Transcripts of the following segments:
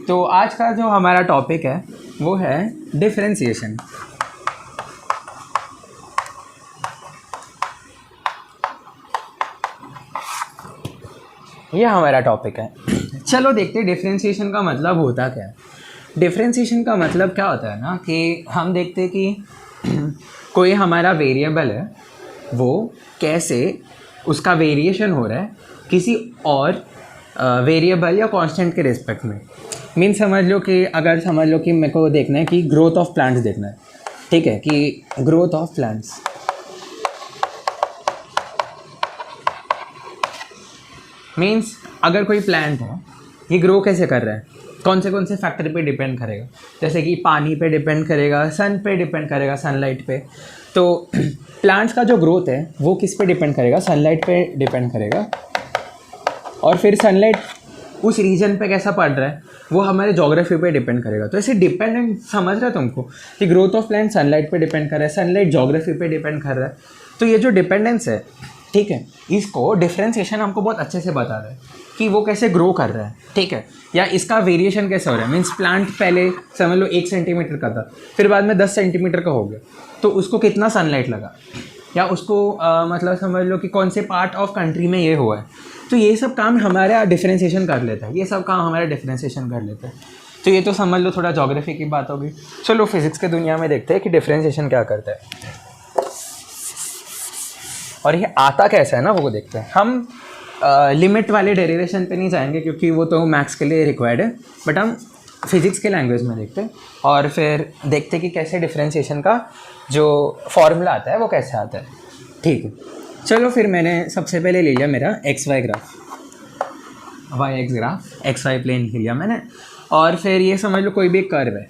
तो आज का जो हमारा टॉपिक है वो है डिफरेंशिएशन। ये हमारा टॉपिक है। चलो देखते हैं डिफरेंशिएशन का मतलब होता क्या है। डिफरेंशिएशन का मतलब क्या होता है ना कि हम देखते हैं कि कोई हमारा वेरिएबल है, वो कैसे उसका वेरिएशन हो रहा है किसी और वेरिएबल या कांस्टेंट के रिस्पेक्ट में। मीन समझ लो कि मेरे को देखना है कि ग्रोथ ऑफ प्लांट्स देखना है, ठीक है, कि ग्रोथ ऑफ प्लांट्स मीन्स अगर कोई प्लांट है ये ग्रो कैसे कर रहा है, कौन से फैक्टर पे डिपेंड करेगा। जैसे कि पानी पे डिपेंड करेगा, सन पे डिपेंड करेगा, सनलाइट पे। तो प्लांट्स का जो ग्रोथ है वो किस पे डिपेंड करेगा, सनलाइट पे डिपेंड करेगा। और फिर सनलाइट उस रीजन पे कैसा पड़ रहा है वो हमारे जोग्राफी पे डिपेंड करेगा। तो ऐसे डिपेंडेंट समझ रहा है तुमको कि ग्रोथ ऑफ प्लांट सनलाइट पे डिपेंड कर रहा है, सनलाइट जोग्राफी पे डिपेंड कर रहा है। तो ये जो डिपेंडेंस है, ठीक है, इसको डिफरेंशिएशन हमको बहुत अच्छे से बता रहा है कि वो कैसे ग्रो कर रहा है, ठीक है, या इसका वेरिएशन कैसे हो रहा है। मीन्स प्लांट पहले समझ लो 1 सेंटीमीटर का था, फिर बाद में 10 सेंटीमीटर का हो गया, तो उसको कितना सनलाइट लगा, या उसको मतलब समझ लो कि कौन से पार्ट ऑफ कंट्री में ये हुआ है। तो ये सब काम हमारा डिफरेंशिएशन कर लेता है, ये सब काम हमारा डिफरेंशिएशन कर लेता है। तो ये तो समझ लो थोड़ा ज्योग्राफी की बात होगी। चलो फिजिक्स के दुनिया में देखते हैं कि डिफरेंशिएशन क्या करता है और ये आता कैसा है ना, वो देखते हैं। हम लिमिट वाले डेरिवेशन पे नहीं जाएंगे क्योंकि वो तो मैथ्स के लिए रिक्वायर्ड है, बट हम फिजिक्स के लैंग्वेज में देखते हैं और फिर देखते कि कैसे डिफरेंशिएशन का जो फॉर्मूला आता है वो कैसे आता है, ठीक है। चलो फिर मैंने सबसे पहले ले लिया मेरा X Y graph, Y x graph, X Y plane ले लिया मैंने। और फिर ये समझ लो कोई भी एक कर्व है,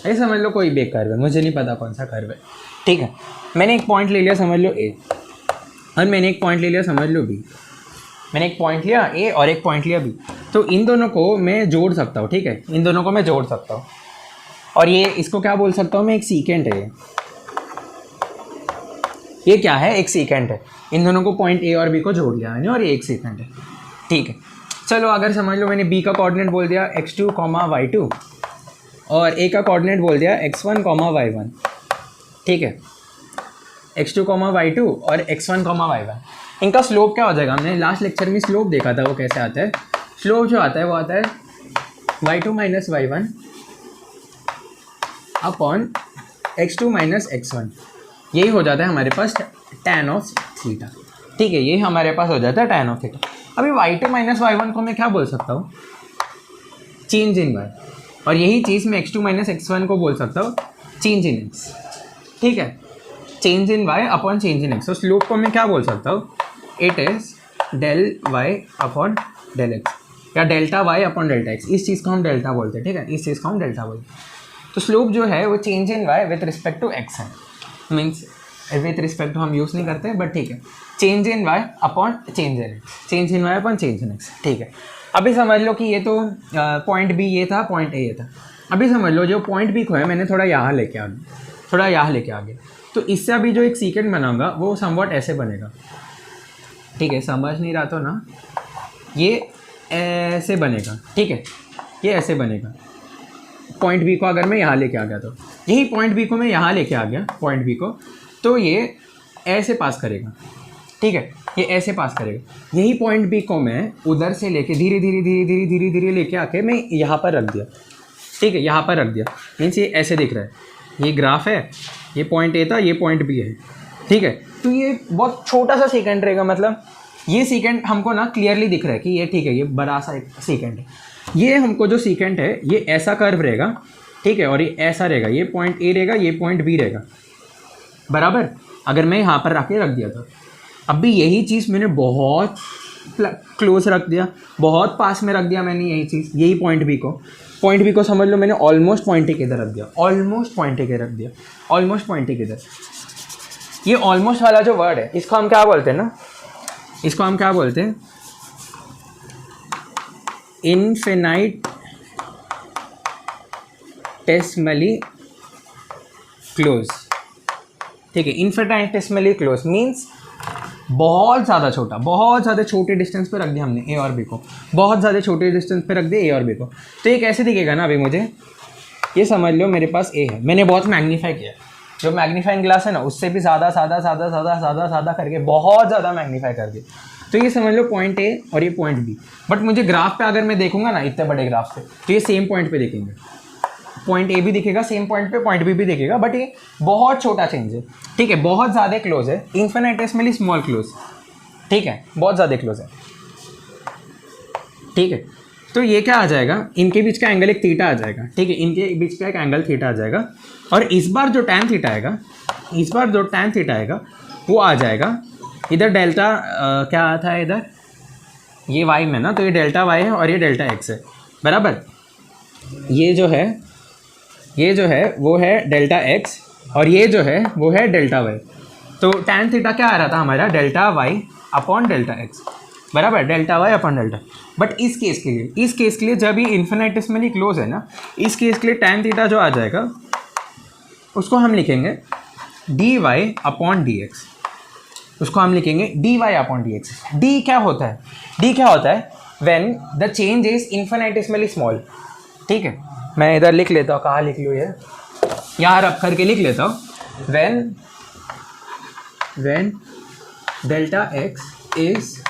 ये समझ लो कोई भी एक कर्व है, मुझे नहीं पता कौन सा कर्व है, ठीक है। मैंने एक पॉइंट ले लिया समझ लो ए, और मैंने एक पॉइंट ले लिया समझ लो बी। मैंने एक पॉइंट लिया ए और एक पॉइंट लिया बी, तो इन दोनों को मैं जोड़ सकता हूँ, ठीक है, इन दोनों को मैं जोड़ सकता हूँ। और ये इसको क्या बोल सकता हूँ मैं, एक सीकेंट है ये क्या है, एक सीकेंट है। इन दोनों को पॉइंट ए और बी को जोड़ लिया मैंने और ये एक सीकेंट है, ठीक है। चलो अगर समझ लो मैंने बी का कोऑर्डिनेट बोल दिया x2, y2 और ए का कोऑर्डिनेट बोल दिया x1, y1, ठीक है, x2, y2 और x1, y1। इनका स्लोप क्या हो जाएगा, हमने लास्ट लेक्चर में स्लोप देखा था वो कैसे आता है। स्लोप जो आता है वो आता है y2 minus y1 upon x2 minus x1। यही हो जाता है हमारे पास tan ऑफ थीटा, ठीक है, यही हमारे पास हो जाता है tan ऑफ थीटा। अभी y2 माइनस y1 को मैं क्या बोल सकता हूँ, चेंज इन y, और यही चीज़ मैं x2 माइनस x1 को बोल सकता हूँ चेंज इन x, ठीक है, change in y upon change in x। तो स्लोप को मैं क्या बोल सकता हूँ, it is del y upon del x, या delta y upon delta x। इस चीज़ को हम डेल्टा बोलते हैं, ठीक है, इस चीज़ को हम डेल्टा बोलते हैं। तो स्लोप जो है वो change in y with respect to x है, मीन्स विथ रिस्पेक्ट टू हम यूज़ नहीं करते, बट ठीक है, change in y upon change in x, change in y upon change in x, ठीक है। अभी समझ लो कि ये तो पॉइंट बी ये था, पॉइंट ए ये था। अभी समझ लो जो पॉइंट बी को है मैंने थोड़ा यहाँ लेके आ गया, थोड़ा यहाँ लेके आ गया, तो इससे अभी जो एक सीकेंड बनाऊंगा वो समवॉट ऐसे बनेगा, ठीक है, समझ नहीं रहा तो ना, ये ऐसे बनेगा, ठीक है, ये ऐसे बनेगा। पॉइंट बी को अगर मैं यहाँ लेके आ गया तो यही पॉइंट बी को मैं यहाँ लेके आ गया, पॉइंट बी को, तो ये ऐसे पास करेगा, ठीक है, ये ऐसे पास करेगा। यही पॉइंट बी को मैं उधर से लेके धीरे धीरे धीरे धीरे धीरे धीरे लेके आके मैं यहाँ पर रख दिया, ठीक है, यहाँ पर रख दिया। मीन्स ये ऐसे दिख रहा है, ये ग्राफ है, ये पॉइंट ए था, ये पॉइंट बी है, ठीक है। तो ये बहुत छोटा सा सेकेंड रहेगा, मतलब ये सेकेंड हमको ना क्लियरली दिख रहा है कि ये ठीक है, ये बड़ा सा एक सेकेंड है। ये हमको जो सेकेंड है ये ऐसा कर्व रहेगा, ठीक है, और ये ऐसा रहेगा, ये पॉइंट ए रहेगा, ये पॉइंट बी रहेगा, बराबर। अगर मैं यहाँ पर रख दिया तो अब भी यही चीज़ मैंने बहुत क्लोज रख दिया, बहुत पास में रख दिया मैंने यही चीज़, यही पॉइंट बी को समझ लो मैंने ऑलमोस्ट पॉइंट ए के इधर रख दिया, ऑलमोस्ट पॉइंट ए के रख दिया, ऑलमोस्ट पॉइंट ए के इधर। ये ऑलमोस्ट वाला जो वर्ड है इसको हम क्या बोलते हैं ना, इसको हम क्या बोलते हैं, इनफिनिटेसिमली क्लोज, ठीक है, इनफिनिटेसिमली क्लोज मीन्स बहुत ज़्यादा छोटा, बहुत ज़्यादा छोटे डिस्टेंस पे रख दिया हमने ए और बी को, बहुत ज़्यादा छोटे डिस्टेंस पे रख दिया ए और बी को। तो ये कैसे दिखेगा ना, अभी मुझे ये समझ लो मेरे पास ए है, मैंने बहुत मैग्नीफाई किया, जो मैग्नीफाइंग ग्लास है ना उससे भी ज़्यादा ज़्यादा करके बहुत ज़्यादा मैग्नीफाई कर दिया। तो ये समझ लो पॉइंट ए और ये पॉइंट बी, बट मुझे ग्राफ पे अगर मैं देखूंगा ना इतने बड़े ग्राफ पे, तो ये सेम पॉइंट पे दिखेंगे, पॉइंट ए भी दिखेगा सेम पॉइंट पे, पॉइंट बी भी दिखेगा, बट ये बहुत छोटा चेंज है, ठीक है, बहुत ज़्यादा क्लोज है, इन्फिनिटेसिमली स्मॉल क्लोज, ठीक है, बहुत ज़्यादा क्लोज है, ठीक है। तो ये क्या आ जाएगा, इनके बीच का एंगल एक थीटा आ जाएगा, ठीक है, इनके बीच का एक एंगल थीटा आ जाएगा, और इस बार जो टैन थीटा आएगा, इस बार जो टैन थीटा आएगा वो आ जाएगा इधर डेल्टा, क्या आता है इधर, ये वाई में ना, तो ये डेल्टा वाई है और ये डेल्टा एक्स है, बराबर। ये जो है वो है डेल्टा एक्स और ये जो है वो है डेल्टा वाई। तो टैन थीटा क्या आ रहा था हमारा, delta Y upon delta X, बराबर, delta Y upon delta. But इस केस के लिए जब ये इन्फिनिटेसिमली क्लोज है ना, इस केस के लिए टैन थीटा जो आ जाएगा उसको हम लिखेंगे D Y upon D X, उसको हम लिखेंगे D Y upon D X. D क्या होता है, when the change is infinitesimally small, ठीक है। मैं इधर लिख लेता हूँ, कहाँ लिख लूँ, ये यहाँ रख करके लिख लेता हूँ, when delta X is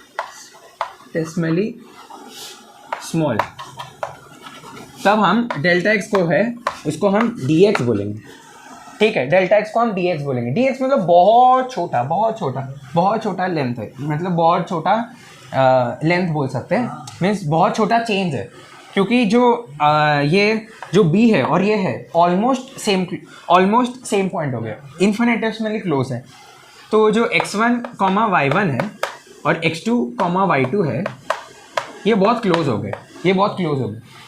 infinitesimally small, तब हम डेल्टा एक्स को है उसको हम डी एक्स बोलेंगे, ठीक है, डेल्टा एक्स को हम डी एक्स बोलेंगे। डी एक्स मतलब बहुत छोटा लेंथ है, मतलब बहुत छोटा लेंथ बोल सकते हैं, मीन्स बहुत छोटा चेंज है, क्योंकि जो ये जो बी है और ये है ऑलमोस्ट सेम पॉइंट हो गया, इन्फिनिटेसिमली क्लोज है। तो जो x1, y1 है और x2, y2 है, ये बहुत क्लोज हो गए,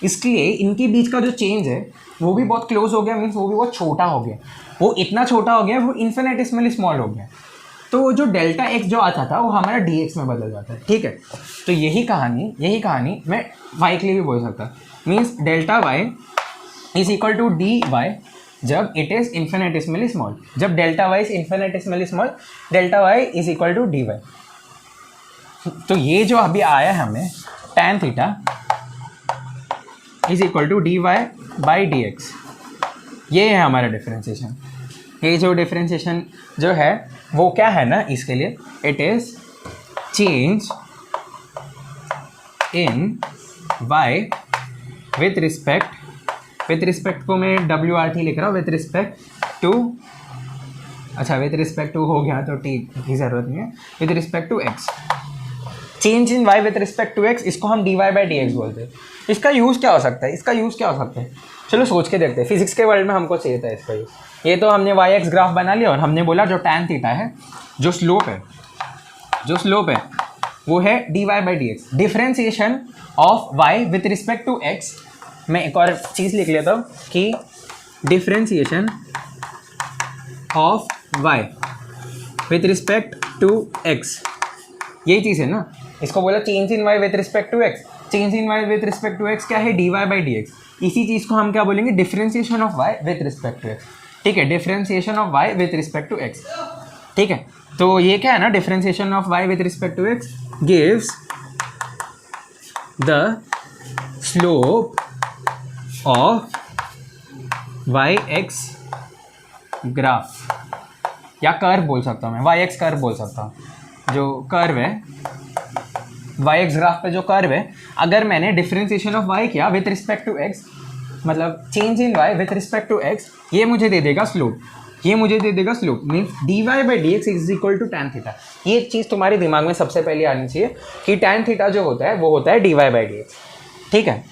इसलिए इनके बीच का जो चेंज है वो भी बहुत क्लोज हो गया, मीन्स वो भी बहुत छोटा हो गया, वो इतना छोटा हो गया, वो इन्फिनिटेसिमली स्मॉल हो गया। तो जो डेल्टा एक्स जो आता था वो हमारा डी एक्स में बदल जाता है, ठीक है। तो यही कहानी मैं वाई के लिए भी बोल सकता, means delta Y is equal to D Y जब इट इज़ इन्फिनिटेसिमली स्मॉल, जब delta Y is infinitesimally small, delta Y is equal to D Y. तो ये जो अभी आया है हमें tan theta is equal to D Y by D x, ये है हमारा डिफ्रेंसिएशन। ये जो डिफ्रेंसिएशन जो है वो क्या है ना, इसके लिए it is change in y with respect को मैं WRT लिख रहा हूँ, विथ रिस्पेक्ट टू हो गया तो टी की ज़रूरत नहीं है, with respect to x. Change in y with respect to x, इसको हम d Y by D x बोलते हैं। इसका यूज़ क्या हो सकता है, चलो सोच के देखते हैं, फिजिक्स के वर्ल्ड में हमको चाहिए था इसका यूज़। ये तो हमने वाई एक्स ग्राफ बना लिया और हमने बोला जो टैन थीटा है, जो स्लोप है वो है d Y by D x. Differentiation of y with respect to x, मैं एक और चीज़ लिख लेता हूँ कि differentiation of y with respect to x, यही चीज़ है ना, इसको बोला change in y with respect to x. Change in y with respect to x क्या है, d Y by D x. इसी चीज़ को हम क्या बोलेंगे, differentiation of y with respect to x, ठीक है, differentiation of y with respect to x, ठीक है। तो ये क्या है ना, differentiation of y with respect to x gives the slope of y x graph, या कर्व बोल सकता हूँ मैं, वाई एक्स कर्व बोल सकता हूँ। जो कर्व है वाई एक्स ग्राफ पे, जो कर्व है, अगर मैंने डिफ्रेंसिएशन ऑफ वाई किया विथ रिस्पेक्ट टू एक्स, मतलब change in y with respect to x, ये मुझे दे देगा slope, means d Y by D x is equal to tan theta. ये चीज़ तुम्हारे दिमाग में सबसे पहले आनी चाहिए कि टैन थीटा जो होता है वो होता है d Y by D x, ठीक है,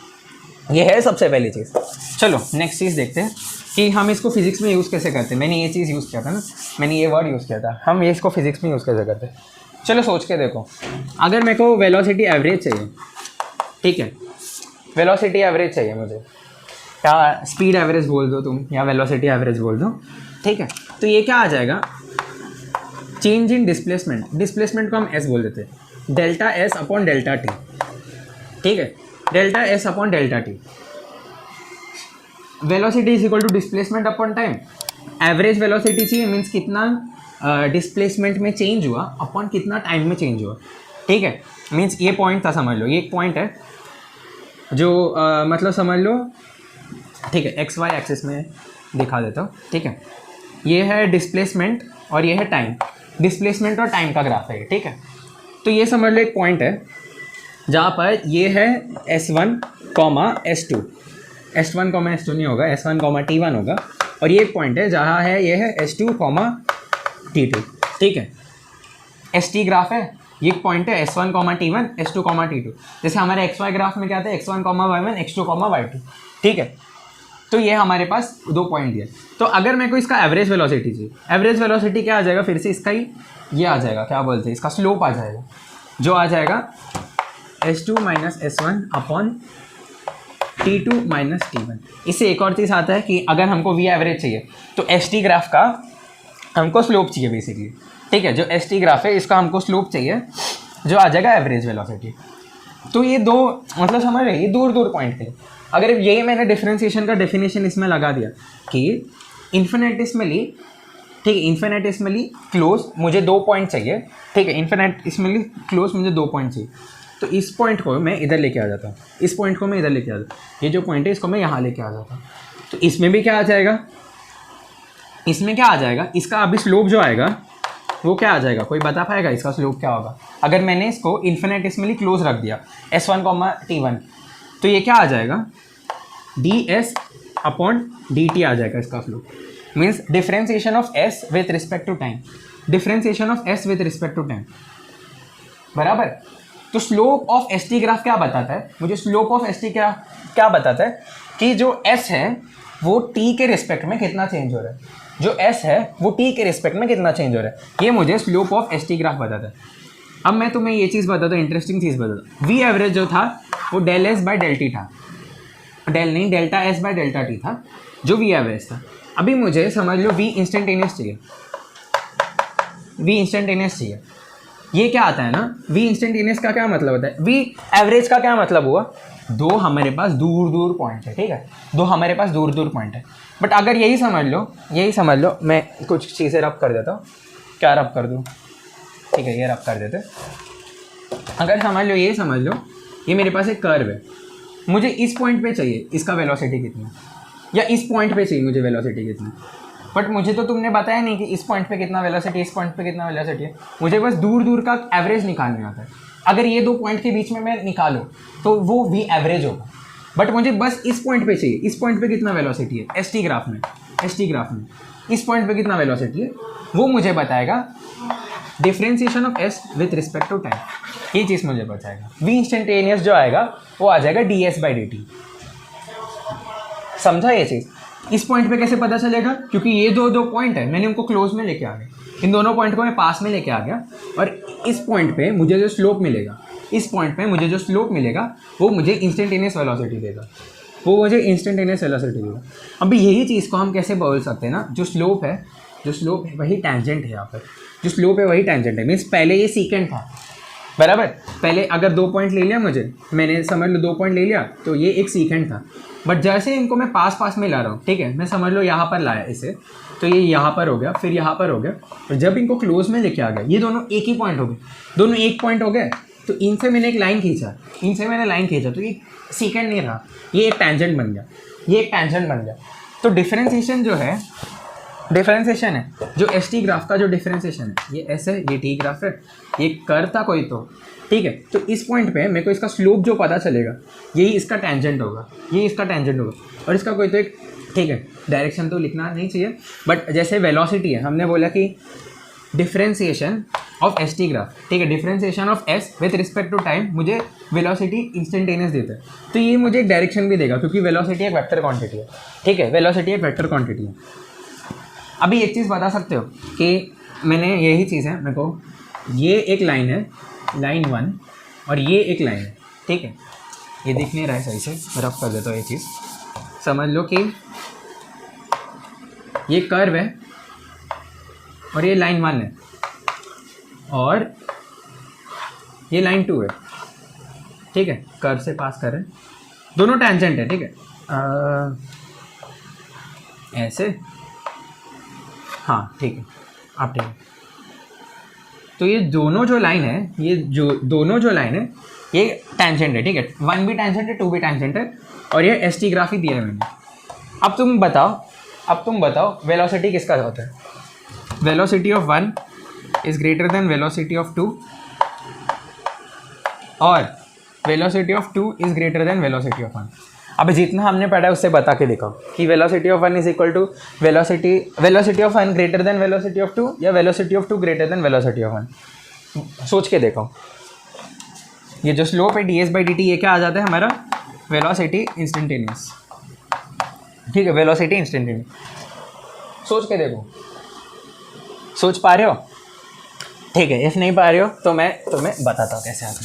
ये है सबसे पहली चीज़। चलो नेक्स्ट चीज़ देखते हैं कि हम इसको फिजिक्स में यूज़ कैसे करते हैं। मैंने ये चीज़ यूज़ किया था ना, मैंने ये वर्ड यूज़ किया था, हम ये इसको फिजिक्स में यूज़ कैसे करते हैं। चलो सोच के देखो, अगर मेरे को वेलोसिटी एवरेज चाहिए, ठीक है, वेलोसिटी एवरेज चाहिए मुझे, या स्पीड एवरेज बोल दो तुम, या वेलोसिटी एवरेज बोल दो, ठीक है। तो ये क्या आ जाएगा, चेंज इन डिस्प्लेसमेंट को हम एस बोल देते हैं, delta s upon delta t, ठीक है, delta s upon delta t. Velocity is equal to displacement upon time. Average velocity चाहिए, मीन्स कितना डिस्प्लेसमेंट में चेंज हुआ अपॉन कितना टाइम में चेंज हुआ। ठीक है, मीन्स ये पॉइंट था, समझ लो ये एक पॉइंट है जो मतलब समझ लो, ठीक है, एक्स वाई एक्सिस में दिखा देता हूँ। ठीक है, ये है डिस्प्लेसमेंट और ये है टाइम, डिस्प्लेसमेंट और टाइम का ग्राफ है, ठीक है। तो ये समझ लो एक पॉइंट है जहाँ पर ये है S1, S2, S1, S2 नहीं होगा, S1, T1 होगा, और ये एक पॉइंट है जहाँ है ये है S2, T2, ठीक है। ST ग्राफ है, ये एक पॉइंट है S1, T1, S2, T2। जैसे हमारे XY ग्राफ में क्या था, X1, Y1, X2, Y2, ठीक है। तो ये हमारे पास दो पॉइंट दिए। तो अगर मेरे को इसका एवरेज वेलोसिटी चाहिए, एवरेज वेलोसिटी क्या आ जाएगा, फिर से इसका ही ये आ जाएगा, क्या बोलते हैं, इसका स्लोप आ जाएगा, जो आ जाएगा S2 minus S1 upon T2 minus T1। इससे एक और चीज़ आता है कि अगर हमको वी एवरेज चाहिए तो ST ग्राफ का हमको स्लोप चाहिए बेसिकली, ठीक है। जो ST ग्राफ है इसका हमको स्लोप चाहिए, जो आ जाएगा एवरेज वेलोसिटी। तो ये दो मतलब समझ रहे, ये दूर दूर पॉइंट थे। अगर यही मैंने डिफरेंशिएशन का डेफिनेशन इसमें लगा दिया कि इन्फिनेटिस्मली, ठीक है, इन्फिनेटिस्मली क्लोज मुझे दो पॉइंट चाहिए, ठीक है, इन्फिनेटिस्मली क्लोज मुझे दो पॉइंट चाहिए, तो इस पॉइंट को मैं इधर लेके आ जाता हूँ, इस पॉइंट को मैं इधर लेके आ जाता हूँ, ये जो पॉइंट है इसको मैं यहाँ लेके आ जाता हूँ। तो इसमें भी क्या आ जाएगा, इसमें क्या आ जाएगा, इसका अभी स्लोप जो आएगा वो क्या आ जाएगा, कोई बता पाएगा इसका स्लोप क्या होगा। अगर मैंने इसको इन्फिनेटिस्मली क्लोज रख दिया S1, T1, तो ये क्या आ जाएगा, ds अपॉन dt आ जाएगा इसका slope. Means differentiation of s with respect to time, differentiation of s with respect to time, बराबर। तो स्लोप ऑफ ST ग्राफ क्या बताता है, मुझे स्लोप ऑफ ST ग्राफ क्या बताता है कि जो s है वो t के रिस्पेक्ट में कितना चेंज हो रहा है, जो s है वो t के रिस्पेक्ट में कितना चेंज हो रहा है, ये मुझे स्लोप ऑफ ST ग्राफ बताता है। अब मैं तुम्हें ये चीज़ बताता हूँ, इंटरेस्टिंग चीज़ बताता हूँ। वी एवरेज जो था वो del s by del t था, डेल नहीं, delta s by delta t था जो वी एवरेज था। अभी मुझे समझ लो वी इंस्टेंटेनियस चाहिए, वी इंस्टेंटेनियस चाहिए। ये क्या आता है ना, वी इंस्टेंटेनियस का क्या मतलब होता है, वी एवरेज का क्या मतलब हुआ, दो हमारे पास दूर दूर पॉइंट है, ठीक है, दो हमारे पास दूर दूर पॉइंट है। बट अगर यही समझ लो, यही समझ लो, मैं कुछ चीज़ें रब कर देता हूँ, क्या रब कर दूँ, ठीक है, ये रब कर देते। अगर समझ लो, ये समझ लो, ये मेरे पास एक कर्व है, मुझे इस पॉइंट पे चाहिए इसका वेलोसिटी कितना, या इस पॉइंट पे चाहिए मुझे वेलोसिटी कितनी, बट मुझे तो तुमने बताया नहीं कि इस पॉइंट पे कितना वेलोसिटी, इस पॉइंट पे कितना वेलोसिटी है, मुझे बस दूर दूर का एवरेज निकालने आता है। अगर ये दो पॉइंट के बीच में मैं निकालूँ तो वो वी एवरेज होगा, बट मुझे बस इस पॉइंट पे चाहिए, इस पॉइंट पे कितना वेलोसिटी है, ST ग्राफ में, ST ग्राफ में इस पॉइंट पे कितना वेलोसिटी है, वो मुझे बताएगा differentiation of s with respect to time, ये चीज़ मुझे बताएगा। वी इंस्टेंटेनियस जो आएगा वो आ जाएगा ds बाई dt। समझा ये चीज़, इस पॉइंट पे कैसे पता चलेगा, क्योंकि ये दो पॉइंट है, मैंने उनको क्लोज में लेके आ गया, इन दोनों पॉइंट को मैं पास में लेके आ गया, और इस पॉइंट पे मुझे जो स्लोप मिलेगा, इस पॉइंट पे मुझे जो स्लोप मिलेगा वो मुझे इंस्टेंटेनियस वेलोसिटी देगा, वो मुझे इंस्टेंटेनियस वेलोसिटी देगा। अभी यही चीज़ को हम कैसे बोल सकते हैं ना, जो स्लोप है वही टेंजेंट है, यहाँ पर जो स्लोप है वही टेंजेंट है। मीन्स पहले ये सीकेंट था, बराबर, पहले अगर दो पॉइंट ले लिया मैंने समझ लो 2 पॉइंट ले लिया तो ये एक सीकेंट था, बट जैसे इनको मैं पास में ला रहा हूँ, ठीक है, मैं समझ लो यहाँ पर लाया इसे, तो ये यहाँ पर हो गया, फिर यहाँ पर हो गया, और जब इनको क्लोज में लेके आ गया ये दोनों एक ही पॉइंट हो गए, दोनों एक पॉइंट हो गए, तो इनसे मैंने एक लाइन खींचा, तो ये सीकेंट नहीं रहा, ये एक टेंजेंट बन गया, ये एक टेंजेंट बन गया। तो डिफरेंशिएशन जो है, डिफरेंशिएशन है जो ST ग्राफ का जो डिफरेंशिएशन है, ये S है, ये T ग्राफ है, ये कर्व था कोई, तो ठीक है। तो इस पॉइंट पे मेरे को इसका स्लोप जो पता चलेगा यही इसका टेंजेंट होगा, ये इसका टेंजेंट होगा, और इसका कोई तो एक, ठीक है, डायरेक्शन तो लिखना नहीं चाहिए, बट जैसे वेलोसिटी है, हमने बोला कि डिफरेंशिएशन ऑफ ST ग्राफ, ठीक है, differentiation of s with respect to time मुझे वेलोसिटी इंस्टेंटेनियस देता है, तो ये मुझे एक डायरेक्शन भी देगा, क्योंकि वेलोसिटी एक वेक्टर क्वांटिटी है, ठीक है, वेलोसिटी एक वेक्टर क्वांटिटी है। अभी एक चीज़ बता सकते हो कि मैंने यही चीज़ है, मेरे को ये एक लाइन है, लाइन 1, और ये एक लाइन है, ठीक है, ये दिख नहीं रहा है सही से, मैं रफ कर देता हूँ। ये चीज़ समझ लो कि ये कर्व है और ये लाइन 1 है और ये लाइन 2 है, ठीक है, कर्व से पास कर रहे हैं, दोनों टेंजेंट है, ठीक है। ऐसे, हाँ ठीक है, अब ठीक है। तो ये दोनों जो लाइन है, ये जो दोनों जो लाइन है ये टेंजेंट है, ठीक है, 1 भी टेंजेंट है 2 भी टेंजेंट है, और ये एस टी ग्राफ ही दिया है मैंने। अब तुम बताओ वेलोसिटी किसका होता है? Velocity of 1 is greater than velocity of 2, और velocity of 2 is greater than velocity of 1। अब जितना हमने पढ़ा है उससे बता के दिखाओ कि velocity of 1 is equal to velocity of 1 greater than velocity of 2 या velocity of 2 greater than velocity of 1। सोच के देखो, ये जो स्लोप है ds/dt ये क्या आ जाता है हमारा? वेलोसिटी इंस्टेंटेनियस, ठीक है, वेलोसिटी इंस्टेंटेनियस। सोच के देखो, सोच पा रहे हो? ठीक है, इफ नहीं पा रहे हो तो मैं तुम्हें बताता हूँ कैसे आता है।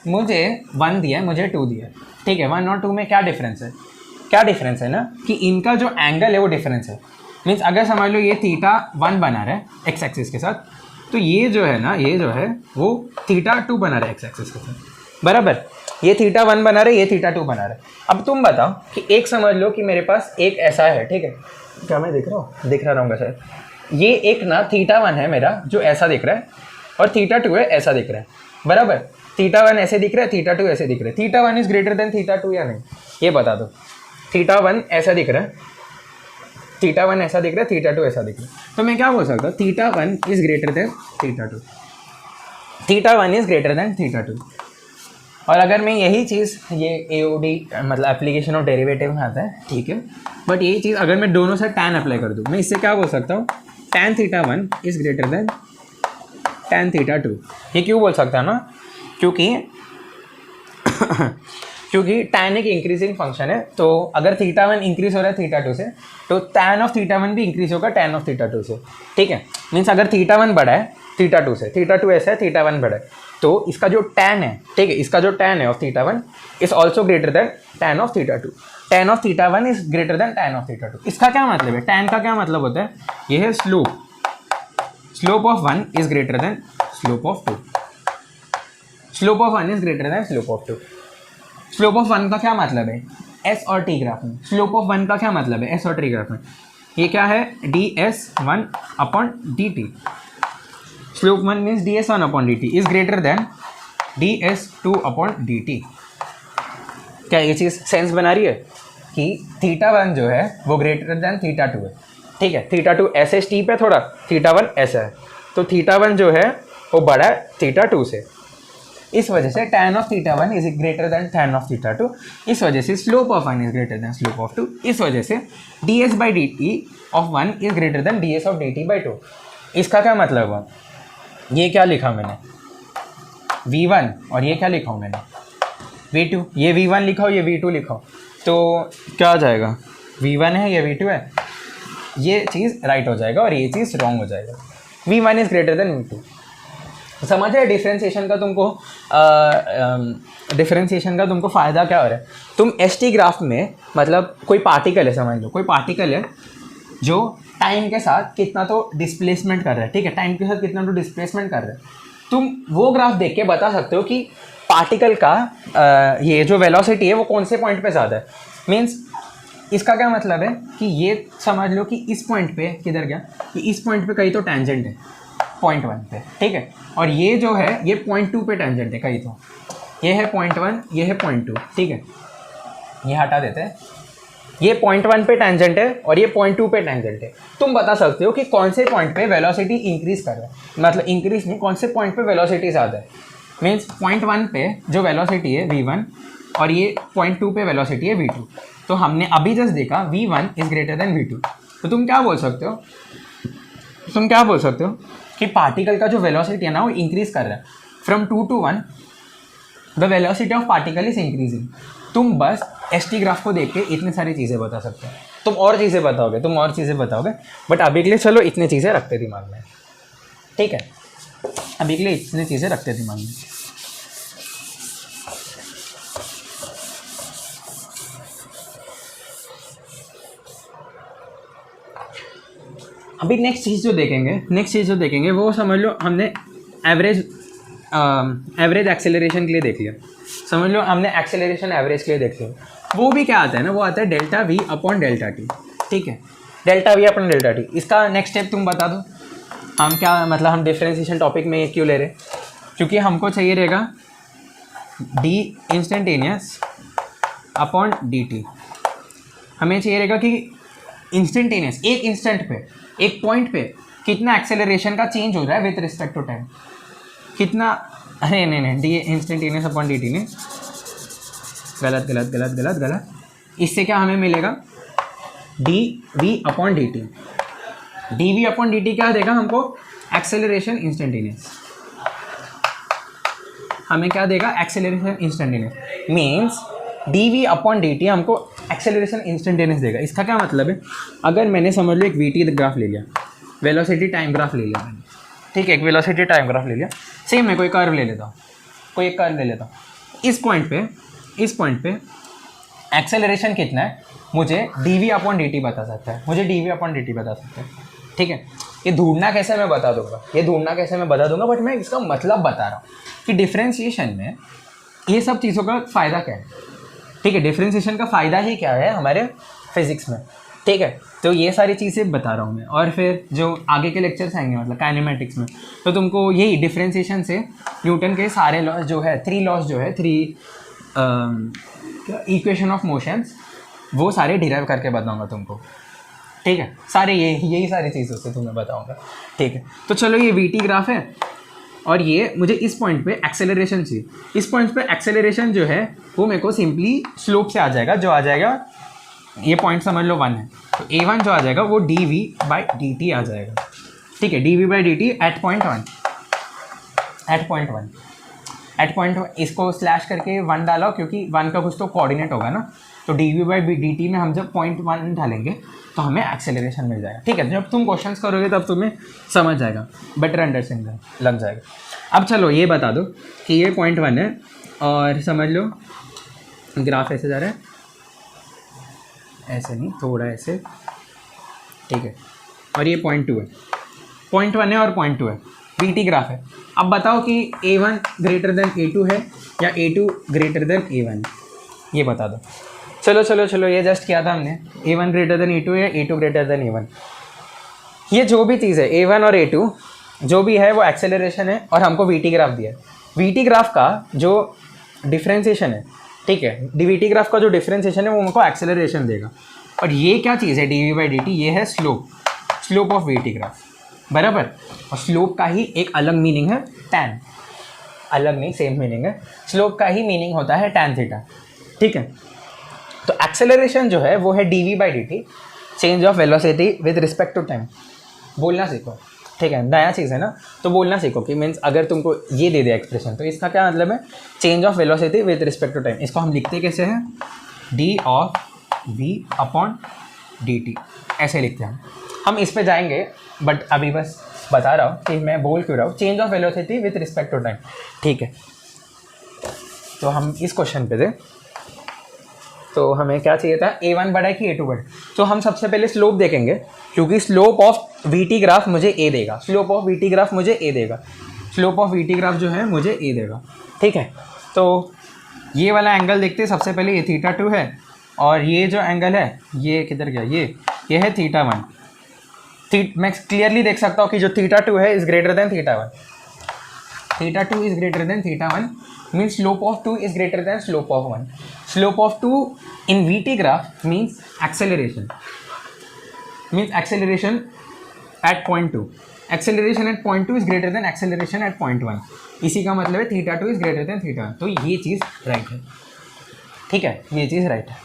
मुझे 1 दिया है, मुझे 2 दिया है, ठीक है, 1 और 2 में क्या डिफरेंस है? क्या डिफरेंस है ना कि इनका जो एंगल है वो डिफरेंस है। मीन्स अगर समझ लो ये थीटा 1 बना रहा है एक्स एक्सिस के साथ, तो ये जो है ना, ये जो है वो थीटा 2 बना रहा है एक्स एक्सिस के साथ, बराबर। ये थीटा 1 बना रहा है, ये थीटा 2 बना रहा है। अब तुम बताओ कि एक समझ लो कि मेरे पास एक ऐसा है, ठीक है, क्या मैं दिख रहा रहूँगा शायद। ये एक ना थीटा 1 है मेरा जो ऐसा दिख रहा है, और थीटा 2 है ऐसा दिख रहा है, बराबर। थीटा 1 ऐसे दिख रहा है, थीटा 2 ऐसे दिख रहा है। Theta 1 is greater then theta 2 या नहीं, ये बता दो। थीटा 1 ऐसा दिख रहा है, थीटा 1 ऐसा दिख रहा है, थीटा 2 ऐसा दिख रहा है, तो मैं क्या बोल सकता हूँ? Theta 1 is greater then theta 2, theta 1 is greater then theta 2। और अगर मैं यही चीज़, ये AOD मतलब एप्लीकेशन ऑफ डेरिवेटिव में आता है, ठीक है, बट यही चीज़ अगर मैं दोनों से tan अप्लाई कर दूँ, मैं इससे क्या बोल सकता हूँ? tan theta 1 is greater then tan theta 2। ये क्यों बोल सकता है ना? क्योंकि tan एक इंक्रीजिंग फंक्शन है, तो अगर थीटा 1 इंक्रीज हो रहा है थीटा 2 से, तो tan ऑफ थीटा 1 भी इंक्रीज होगा tan ऑफ थीटा 2 से, ठीक है। मीन्स अगर थीटा 1 बढ़ा है थीटा 2 से, थीटा 2 ऐसा है, थीटा 1 बढ़ा है, तो इसका जो tan है, ठीक है, इसका जो tan है of theta 1 is also greater than tan of theta 2। tan of theta 1 is greater then tan of theta 2। इसका क्या मतलब है? tan का क्या मतलब होता है? ये है slope of 1 is greater then slope of 2। Slope of 1 is greater then slope of 2। Slope of 1 का क्या मतलब है? एस और टी ग्राफ में स्लोप ऑफ 1 का क्या मतलब है? एस और टी ग्राफ में ये क्या है? ds1 upon dt। Slope 1 means ds1 upon dt is greater then ds2 upon dt। क्या ये चीज़ सेंस बना रही है कि थीटा 1 जो है वो ग्रेटर देन थीटा 2 है, ठीक है। थीटा 2 ऐसे स्टीप है थोड़ा, थीटा 1 ऐसा है, तो थीटा 1 जो है वो बड़ा है थीटा 2 से। इस वजह से tan of theta 1 is greater then tan of theta 2। इस वजह से slope of 1 is greater then slope of 2। इस वजह से ds/dt of 1 is greater then ds of dt/2। इसका क्या मतलब हुआ? ये क्या लिखा मैंने? v1, और ये क्या लिखा हूँ मैंने? v2। ये v1 लिखा हो, ये v2 लिखा हो, तो क्या आ जाएगा? v1 है, ये v2 है, ये चीज़ राइट हो जाएगा और ये चीज़ रॉन्ग हो जाएगा। v1 is greater then v2। समझ है डिफ्रेंसिएशन का तुमको? डिफ्रेंसिएशन का तुमको फ़ायदा क्या हो रहा है? तुम एस-टी ग्राफ में मतलब कोई पार्टिकल है, समझ लो कोई पार्टिकल है जो टाइम के साथ कितना तो डिस्प्लेसमेंट कर रहा है, ठीक है, टाइम के साथ कितना तो डिस्प्लेसमेंट कर रहा है। तुम वो ग्राफ देख के बता सकते हो कि पार्टिकल का ये जो वेलोसिटी है वो कौन से पॉइंट पे ज़्यादा है। मीन्स इसका क्या मतलब है कि ये समझ लो कि इस पॉइंट पे किधर गया, कि इस पॉइंट पे कहीं तो टेंजेंट है पॉइंट 1 पे, ठीक है, और ये जो है ये पॉइंट 2 पे टेंजेंट है कहीं तो। ये है पॉइंट 1, ये है पॉइंट 2, ठीक है, ये हटा देते हैं। ये पॉइंट 1 पे टेंजेंट है और ये पॉइंट 2 पे टेंजेंट है। तुम बता सकते हो कि कौन से पॉइंट पे वेलोसिटी इंक्रीज कर रहा है, मतलब इंक्रीज में कौन से पॉइंट पे वेलोसिटी ज़्यादा है। मीन्स पॉइंट 1 पे जो वेलोसिटी है v1 और ये पॉइंट 2 पे वेलोसिटी है v2। तो हमने अभी जस्ट देखा v1 is greater then v2। तो तुम क्या बोल सकते हो? तुम क्या बोल सकते हो कि पार्टिकल का जो वेलोसिटी है ना वो इंक्रीज कर रहा है। From 2 to 1 the velocity of particle is increasing. तुम बस एस-टी ग्राफ को देख के इतनी सारी चीज़ें बता सकते हो। तुम और चीज़ें बताओगे, बट अभी के लिए चलो इतनी चीज़ें रखते दिमाग में, ठीक है, अभी के लिए इतनी चीज़ें रखते दिमाग में। अभी नेक्स्ट चीज़ जो देखेंगे वो समझ लो हमने एवरेज एक्सेलरेशन के लिए देख लिया। समझ लो हमने एक्सेलरेशन एवरेज के लिए देख लिया। वो भी क्या आता है ना, वो आता है delta we upon delta t. ठीक है, delta we upon delta T. इसका नेक्स्ट स्टेप तुम बता दो, हम क्या मतलब हम डिफरेंशिएशन टॉपिक में ये क्यों ले रहे, क्योंकि हमको चाहिए रहेगा D instantaneous upon D T. हमें चाहिए रहेगा कि इंस्टेंटेनियस एक इंस्टेंट पे, एक पॉइंट पे कितना एक्सेलरेशन का चेंज हो रहा है विथ रिस्पेक्ट टू टाइम, कितना। अरे नहीं, D instantaneous upon D T ने गलत गलत गलत गलत गलत। इससे क्या हमें मिलेगा, d v upon D t. D v upon D t क्या देगा हमको, एक्सेलरेशन इंस्टेंटेनियस। हमें क्या देगा, acceleration instantaneous. Means d v upon D t हमको एक्सेलरेशन इंस्टेंटेनियस देगा। इसका क्या मतलब है, अगर मैंने समझ लो एक वी टी ग्राफ ले लिया, वेलोसिटी टाइम ग्राफ ले लिया मैंने, ठीक है, एक वेलोसिटी टाइम ग्राफ ले लिया। सेम मैं कोई कर्व ले लेता हूँ, कोई एक कर्व ले लेता हूँ। इस पॉइंट पे एक्सेलरेशन कितना है मुझे d v upon D t बता सकता है, मुझे d v upon D t बता सकता है। ठीक है, ये ढूंढना कैसे मैं बता दूंगा, बट मैं इसका मतलब बता रहा हूँ कि डिफरेंशिएशन में ये सब चीज़ों का फ़ायदा क्या है। ठीक है, डिफरेंशिएशन का फ़ायदा ही क्या है हमारे फिजिक्स में। ठीक है, तो ये सारी चीज़ें बता रहा हूँ मैं। और फिर जो आगे के लेक्चर्स आएंगे मतलब काइनेमेटिक्स में, तो तुमको यही डिफरेंशिएशन से न्यूटन के सारे लॉज जो है, थ्री इक्वेशन ऑफ मोशंस, वो सारे डिराइव करके बताऊंगा तुमको। ठीक है, सारे यही सारी चीज़ों से तुम्हें बताऊंगा। ठीक है, तो चलो ये वी टी ग्राफ है और ये मुझे इस पॉइंट पे एक्सेलरेशन चाहिए। इस पॉइंट पे एक्सेलरेशन जो है वो मेरे को सिंपली स्लोप से आ जाएगा, जो आ जाएगा ये पॉइंट समझ लो 1 है, तो A1 जो आ जाएगा वो D we by D T आ जाएगा। ठीक है, D we by D T at point one, इसको स्लैश करके 1 डालो क्योंकि 1 का कुछ तो कोऑर्डिनेट होगा ना, तो d we by D t में हम जब 0.1 डालेंगे तो हमें एक्सेलरेशन मिल जाएगा। ठीक है, जब तुम क्वेश्चंस करोगे तब तुम्हें समझ जाएगा, बेटर अंडरस्टैंडिंग लग जाएगा। अब चलो ये बता दो कि ये 0.1 है और समझ लो ग्राफ ऐसे जा रहा है, ऐसे नहीं, थोड़ा ऐसे। ठीक है, और ये 0.2 है, 0.1 है और 0.2 है, वी टी ग्राफ है। अब बताओ कि A1 ग्रेटर देन A2 है या A2 ग्रेटर देन A1, ये बता दो। चलो ये जस्ट किया था हमने, A1 ग्रेटर देन A2 या A2 ग्रेटर देन A1। ये जो भी चीज़ है A1 और A2 जो भी है वो एक्सेलरेशन है और हमको वी टी ग्राफ दिया है। वी टी ग्राफ का जो डिफरेंशिएशन है, ठीक है, वी टी ग्राफ का जो डिफरेंशिएशन है वो हमको एक्सेलरेशन देगा। और ये क्या चीज़ है, D we by D t, ये है slope of v t graph, बराबर। और स्लोप का ही एक अलग मीनिंग है टैन, अलग नहीं सेम मीनिंग है। स्लोप का ही मीनिंग होता है टैन थीटा। ठीक है, तो एक्सेलरेशन जो है वो है D we by D t, change of velocity with respect to time. बोलना सीखो, ठीक है, नया चीज़ है ना, तो बोलना सीखो कि मीन्स अगर तुमको ये दे दे एक्सप्रेशन तो इसका क्या मतलब है, change of velocity with respect to time. इसको हम लिखते कैसे हैं, d of v upon D t, ऐसे लिखते हैं हम इस पे जाएंगे, बट अभी बस बता रहा हूँ कि मैं बोल क्यों रहा हूँ, change of velocity with respect to time. ठीक है, तो हम इस क्वेश्चन पे थे, तो हमें क्या चाहिए था, A1 बड़ा है कि A2 बड़ा है। तो हम सबसे पहले स्लोप देखेंगे, क्योंकि slope of v t graph मुझे A देगा, slope of v t graph मुझे A देगा, slope of v t graph जो है मुझे A देगा। ठीक है, तो ये वाला एंगल देखते हैं सबसे पहले, ये θ2 है और ये जो एंगल है ये किधर गया, ये है θ1। मैं क्लियरली देख सकता हूँ कि जो θ2 है is greater than θ1, θ2 is greater than θ1, means slope of 2 is greater than slope of 1. Slope of 2 in VT graph means acceleration at point 2. Acceleration at point 2 is greater than acceleration at point 1. इसी का मतलब है θ2 is greater than θ1, तो ये चीज़ right है। ठीक है, ये चीज़ राइट है।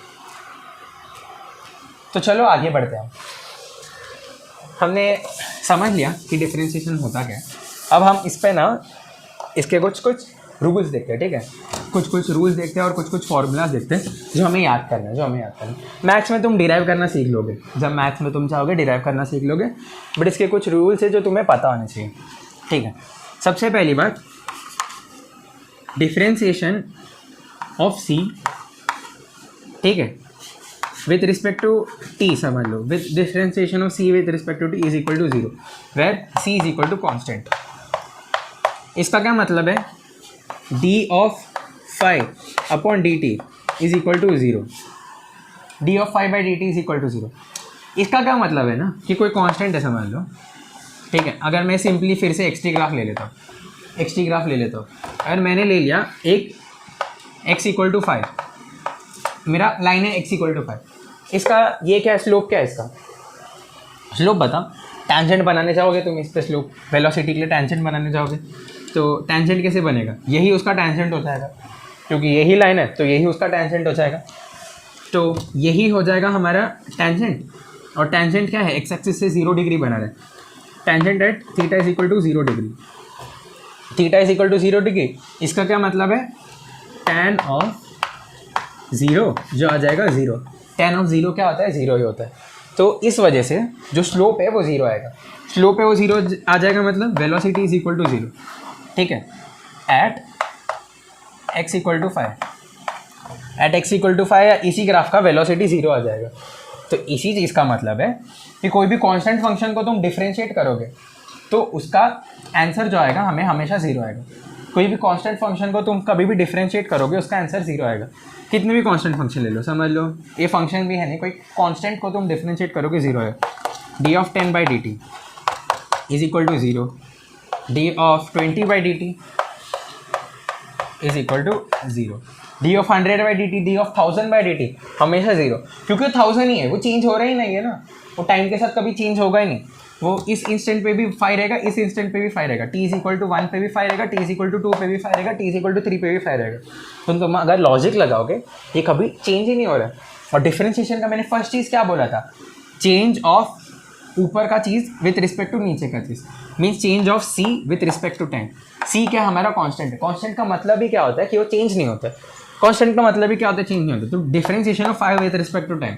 तो चलो आगे बढ़ते हैं। हमने समझ लिया कि डिफरेंशिएशन होता क्या है। अब हम इस पे ना इसके कुछ रूल्स देखते हैं। ठीक है, कुछ रूल्स देखते हैं और कुछ फॉर्मूलाज देखते हैं जो हमें याद करना है, मैथ्स में तुम डिराइव करना सीख लोगे, जब मैथ्स में तुम चाहोगे डिराइव करना सीख लोगे, बट इसके कुछ रूल्स है जो तुम्हें पता होने चाहिए। ठीक है, सबसे पहली बात, डिफरेंशिएशन ऑफ सी, ठीक है, विथ रिस्पेक्ट टू टी समझ लो, with differentiation of C with respect to T is equal to 0, where C is equal to constant. इसका क्या मतलब है, D of phi upon D T is equal to 0, D of five by D T is equal to 0। इसका क्या मतलब है ना कि कोई कांस्टेंट है समझ लो, ठीक है। अगर मैं सिंपली फिर से एक्स टी ग्राफ ले लेता हूँ, एक्स टी ग्राफ ले लेता हूँ, अगर मैंने ले लिया एक एक्स इक्वल टू 5, मेरा लाइन है एक्स इक्वल टू 5, इसका ये क्या है, स्लोप क्या है इसका, स्लोप बताओ। टेंजेंट बनाने चाहोगे तुम इस पर, स्लोप वेलोसिटी के लिए टेंजेंट बनाने चाहोगे तो टेंजेंट कैसे बनेगा, यही उसका टेंजेंट हो जाएगा, क्योंकि यही लाइन है तो यही उसका टेंजेंट हो जाएगा। तो यही हो जाएगा हमारा टेंजेंट, और टेंजेंट क्या है, एक्स एक्सिस से 0 डिग्री बना रहा है। Tangent at theta is equal to 0 degree, theta is equal to 0 degree, इसका क्या मतलब है, tan ऑफ 0 जो आ जाएगा 0, tan ऑफ 0 क्या होता है, 0 ही होता है। तो इस वजह से जो स्लोप है वो 0 आएगा, स्लोप है वो 0 आ जाएगा, मतलब वेलोसिटी इज इक्वल टू 0, ठीक है। At x equal to 5, at x equal to 5 या इसी ग्राफ का वेलोसिटी 0 आ जाएगा। तो इसी चीज़ का मतलब है कि कोई भी कांस्टेंट फंक्शन को तुम डिफरेंशिएट करोगे तो उसका आंसर जो आएगा हमें हमेशा 0 आएगा। कोई भी कांस्टेंट फंक्शन को तुम कभी भी डिफरेंशिएट करोगे उसका आंसर 0 आएगा। कितने भी कांस्टेंट फंक्शन ले लो, समझ लो ये फंक्शन भी है नहीं, कोई कांस्टेंट को तुम डिफरेंशिएट करोगे 0 आएगा। D of 10 by D T is equal to 0, D of 20 by D T is equal to 0, D of 100 by D t, d of 1000 by D t हमेशा 0, क्योंकि 1000 ही है, वो चेंज हो रहा ही नहीं है ना, वो टाइम के साथ कभी चेंज होगा ही नहीं। वो इस इंस्टेंट पे भी 5 रहेगा, इस इंस्टेंट पे भी 5 रहेगा, टी इज इक्वल टू 1 पे भी 5 रहेगा, टी इज इक्वल टू 2 पे भी 5 रहेगा, टी इज इक्वल टू 3 पे भी 5 रहेगा। तो तुम अगर लॉजिक लगाओगे ये कभी चेंज ही नहीं हो रहा है। और डिफरेंशिएशन का मैंने फर्स्ट चीज़ क्या बोला था, चेंज ऑफ ऊपर का चीज़ विथ रिस्पेक्ट टू नीचे का चीज़, means change of C with respect to time. C क्या हमारा कांस्टेंट है, कांस्टेंट का मतलब ही क्या होता है कि वो चेंज नहीं होता है, कांस्टेंट का मतलब ही क्या होता है, चेंज नहीं होता। तो differentiation of 5 with respect to time,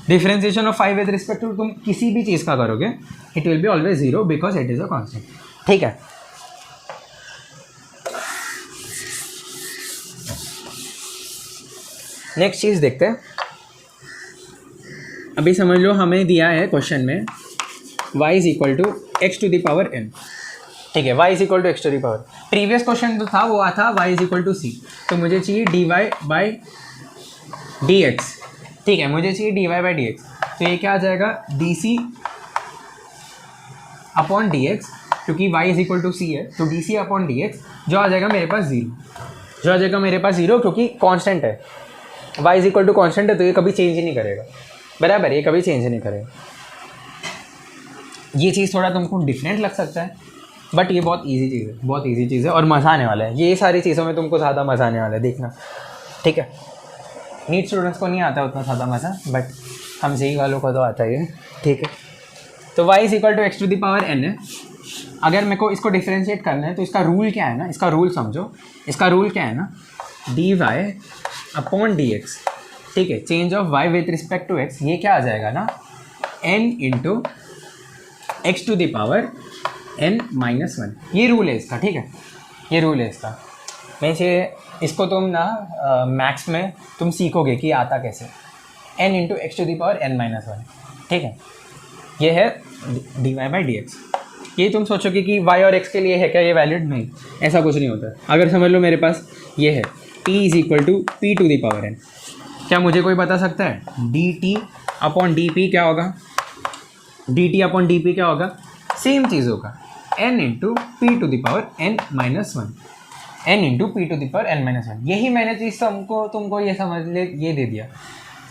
differentiation of 5 with respect to तुम किसी भी चीज़ का करोगे it will be always 0 because it is a constant, ठीक है। नेक्स्ट चीज़ देखते हैं। अभी समझ लो हमें दिया है क्वेश्चन में y is equal to x to the power n, ठीक है, y is equal to x to the power. Previous question जो था वो था y is equal to c, तो मुझे चाहिए dy बाई डी एक्स, ठीक है, मुझे चाहिए dy बाई डी एक्स। तो ये क्या आ जाएगा, dc अपॉन डी एक्स, क्योंकि y इज इक्वल टू सी है तो dc अपॉन डी एक्स जो आ जाएगा मेरे पास 0, जो आ जाएगा मेरे पास 0, क्योंकि कांस्टेंट है, y is equal to constant है तो ये कभी चेंज ही नहीं करेगा, बराबर, ये कभी चेंज नहीं करेगा। ये चीज़ थोड़ा तुमको डिफरेंट लग सकता है बट ये बहुत इजी चीज़ है, बहुत इजी चीज़ है और मज़ा आने वाला है। ये सारी चीज़ों में तुमको ज़्यादा मज़ा आने वाला है, देखना, ठीक है। नीट स्टूडेंट्स को नहीं आता उतना ज़्यादा मज़ा, बट हम जेई वालों को तो आता ही है, ठीक है। तो y is equal to x to the power n है। अगर मेरे को इसको डिफरेंशिएट करना है तो इसका रूल क्या है ना, इसका रूल समझो, इसका रूल क्या है ना, d Y upon D x, ठीक है, change of y with respect to x, ये क्या आ जाएगा ना, n into x to the power n minus 1, ये रूल है इसका, ठीक है, ये रूल है इसका। मैं इसको तुम ना मैथ्स में तुम सीखोगे कि आता कैसे, n into x to the power n minus 1, ठीक है, ये है d Y by D x. ये तुम सोचोगे कि y और x के लिए है क्या ये वैलिड, नहीं, ऐसा कुछ नहीं होता। अगर समझ लो मेरे पास ये है t is equal to p to the power n, क्या मुझे कोई बता सकता है d t upon d p क्या होगा, d t upon d p क्या होगा, सेम चीज़ होगा, n into p to the power n minus 1, n into p to the power n minus 1। यही मैंने चीज़ तुमको ये समझ ले, ये दे दिया।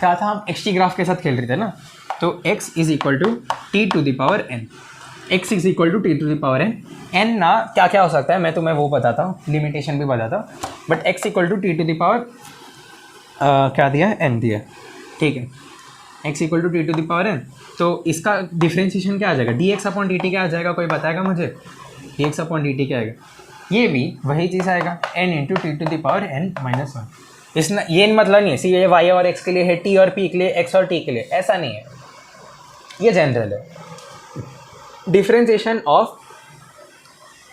क्या था, हम एक्स टी ग्राफ के साथ खेल रहे थे ना, तो x is equal to t to the power n, x is equal to t to the power n। n ना क्या क्या हो सकता है मैं तुम्हें वो बताता हूँ, लिमिटेशन भी बताता हूँ, but x equal to t to the power क्या दिया है, n दिया, ठीक है, x equal to t to the power n। तो इसका डिफ्रेंशिएशन क्या आ जाएगा, d x upon D t क्या आ जाएगा, कोई बताएगा मुझे, d x upon D t क्या आएगा, ये भी वही चीज़ आएगा, n into t to the power n minus 1। इसमें ये मतलब नहीं है सी ये y और x के लिए है, t और p के लिए, x और t के लिए, ऐसा नहीं है, ये जनरल है। Differentiation of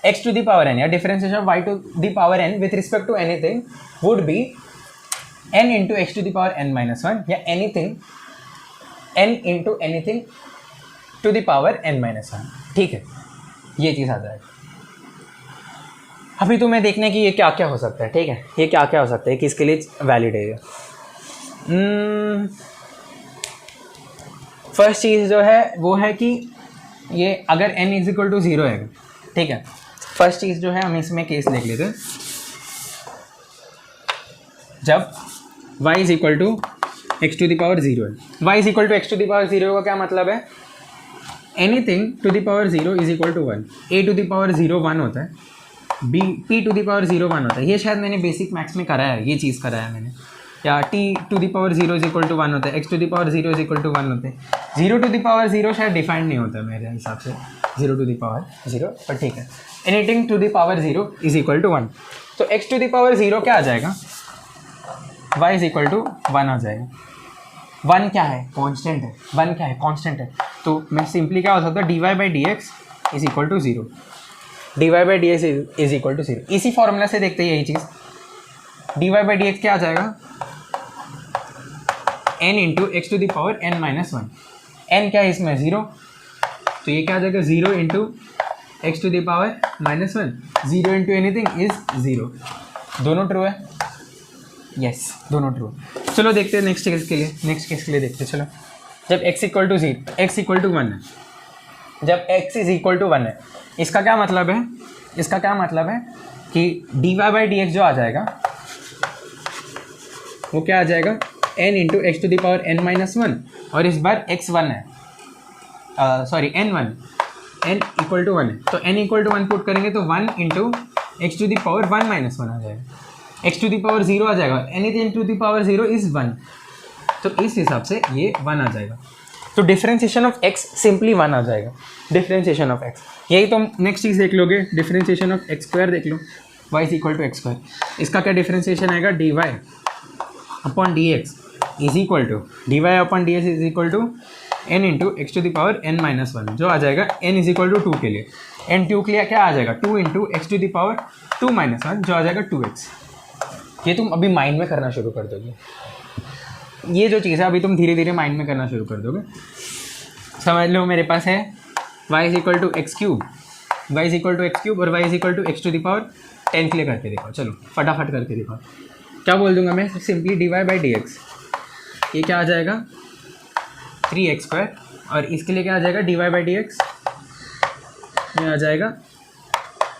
x to the power n या differentiation of y to the power n with respect to anything would be n into x to the power n minus 1 या anything n into anything to the power n minus 1, ठीक है, ये चीज़ आ जाएगा। अभी तुम्हें देखने की ये क्या क्या हो सकता है, ठीक है, ये क्या क्या हो सकता है, किसके लिए वैलिड है ये। फर्स्ट चीज़ जो है वो है कि ये अगर n इज इक्वल टू 0 है, ठीक है, फर्स्ट चीज़ जो है हम इसमें केस लिख लेते हैं, जब y is equal to x to the power 0 है। y is equal to x to the power 0 का क्या मतलब है, anything to the power 0 is equal to 1। a to the power 0 1 होता है, p टू द पावर 0 1 होता है। ये शायद मैंने बेसिक मैथ्स में कराया है, ये चीज़ कराया है मैंने, या t to the power 0 is equal to 1 होता है, x to the power 0 is equal to 1 होते हैं। 0 टू द पावर 0 शायद डिफाइंड नहीं होता मेरे हिसाब से, 0 टू द पावर 0, पर ठीक है, anything to the power 0 is equal to 1। तो x टू द पावर 0 क्या आ जाएगा, y इज इक्वल टू 1 आ जाएगा। 1 क्या है, कांस्टेंट है, 1 क्या है, कांस्टेंट है। तो मैं सिंपली क्या हो सकता है, dy by D x is equal to 0, dy by D x is equal to 0। इसी फॉर्मूला से देखते हैं यही चीज़, dy बाई डी एक्स क्या आ जाएगा, n into x to the power n minus 1। n क्या है इसमें, 0, तो ये क्या आ जाएगा, 0 into x to the power minus 1। 0 into anything is 0। दोनों ट्रू है, यस दोनों ट्रू। चलो देखते हैं नेक्स्ट केस के लिए, नेक्स्ट केस के लिए देखते हैं। चलो, जब x equal to 0, x equal to 1 है, जब x इज इक्वल टू 1 है, इसका क्या मतलब है, इसका क्या मतलब है कि dy बाई डी एक्स जो आ जाएगा वो क्या आ जाएगा, n into x to the power n minus 1, और इस बार x 1 है, sorry n 1, n equal to 1 है, तो n इक्वल टू 1 पुट करेंगे तो 1 into x to the power 1 minus 1 आ जाएगा, x टू द पावर 0 आ जाएगा, anything to the power 0 is 1, तो इस हिसाब से ये 1 आ जाएगा। तो डिफरेंशिएशन ऑफ x सिंपली 1 आ जाएगा, डिफरेंशिएशन ऑफ x। यही तो नेक्स्ट चीज़ देख लोगे, डिफरेंशिएशन ऑफ एक्स स्क्वायर देख लो, y is equal to x square. इसका क्या डिफरेंशिएशन आएगा, dy upon D x is equal to dy upon D x is equal to n into x to the power n minus 1, जो आ जाएगा n is equal to 2 के लिए, n 2 के लिए क्या आ जाएगा, 2 into x to the power 2 minus 1, जो आ जाएगा 2x। ये तुम अभी माइंड में करना शुरू कर दोगे, ये जो चीज़ है अभी तुम धीरे धीरे माइंड में करना शुरू कर दोगे। समझ लो मेरे पास है y is equal to x cube, y is equal to x cube और y is equal to x to the power 10 के लिए करके दिखाओ। चलो फटाफट करके दिखाओ। क्या बोल दूंगा मैं, simply dy by D x, ये क्या आ जाएगा 3x स्क्वायर, और इसके लिए क्या आ जाएगा dy बाई डी एक्स, ये आ जाएगा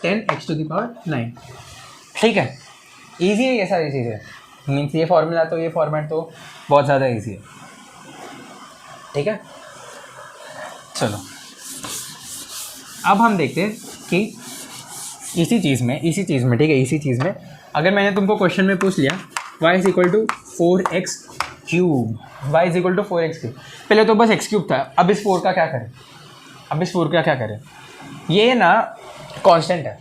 10x टू द पावर 9। ठीक है, ईजी है ये सारी चीज़ें, मीन्स ये फॉर्मूला तो ये फॉर्मेट तो बहुत ज़्यादा ईजी है। ठीक है, चलो अब हम देखते हैं कि इसी चीज़ में ठीक है, इसी चीज़ में अगर मैंने तुमको क्वेश्चन में पूछ लिया y is equal to 4x cube, y is equal to 4x cube, पहले तो बस x क्यूब था, अब इस 4 का क्या करें, अब इस 4 का क्या करें, ये ना कांस्टेंट है,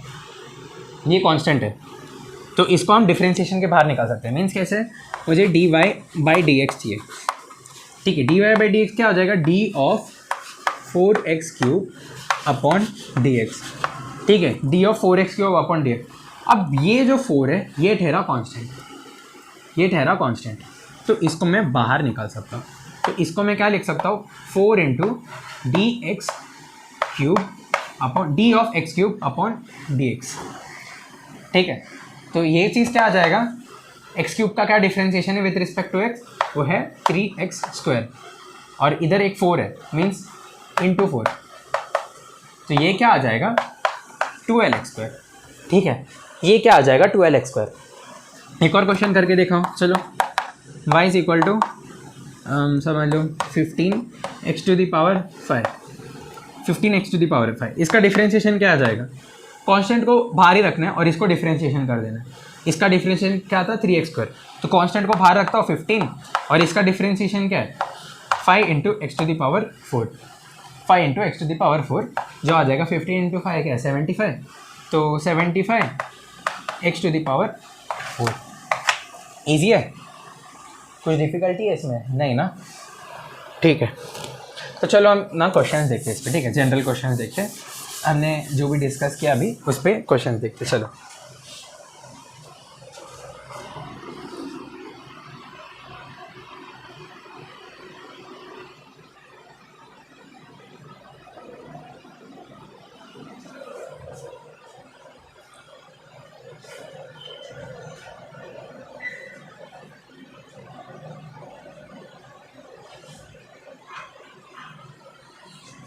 ये कांस्टेंट है, तो इसको हम डिफरेंशिएशन के बाहर निकाल सकते हैं। मीन्स कैसे, मुझे dy बाई डी एक्स चाहिए, ठीक है, dy बाई डी एक्स क्या हो जाएगा, d of 4x cube upon D x, ठीक है, d of 4x cube upon D x. अब ये जो 4 है ये ठहरा कांस्टेंट, ये ठहरा कांस्टेंट, तो इसको मैं बाहर निकाल सकता हूँ। तो इसको मैं क्या लिख सकता हूँ, 4 into D x cube upon D of x cube upon D x. ठीक है, तो ये चीज़ क्या आ जाएगा, एक्स क्यूब का क्या डिफरेंशिएशन है विद रिस्पेक्ट टू एक्स, वो है 3x स्क्वायर, और इधर एक 4 है, मीन्स इंटू 4, तो ये क्या आ जाएगा 12x स्क्वायर। ठीक है, ये क्या आ जाएगा 12x स्क्वायर। एक और क्वेश्चन करके दिखाओ, चलो y इज इक्वल टू समझ लो 15x to the power 5, 15x to the power 5, इसका डिफरेंशिएशन क्या आ जाएगा, कांस्टेंट को बाहर ही रखना है और इसको डिफरेंशिएशन कर देना है। इसका डिफरेंशिएशन क्या था 3x स्क्वायर, तो कांस्टेंट को बाहर रखता हूँ 15, और इसका डिफरेंशिएशन क्या है 5 into x to the power 4, 5 into x to the power 4, जो आ जाएगा 15 इंटू 5 क्या है 75, तो 75 x to the power 4। Easy है, कुछ डिफिकल्टी है इसमें नहीं ना। ठीक है, तो चलो हम ना क्वेश्चन देखते हैं इस पर। ठीक है, जनरल क्वेश्चन देखते हैं, हमने जो भी डिस्कस किया अभी उस पर क्वेश्चन देखते। चलो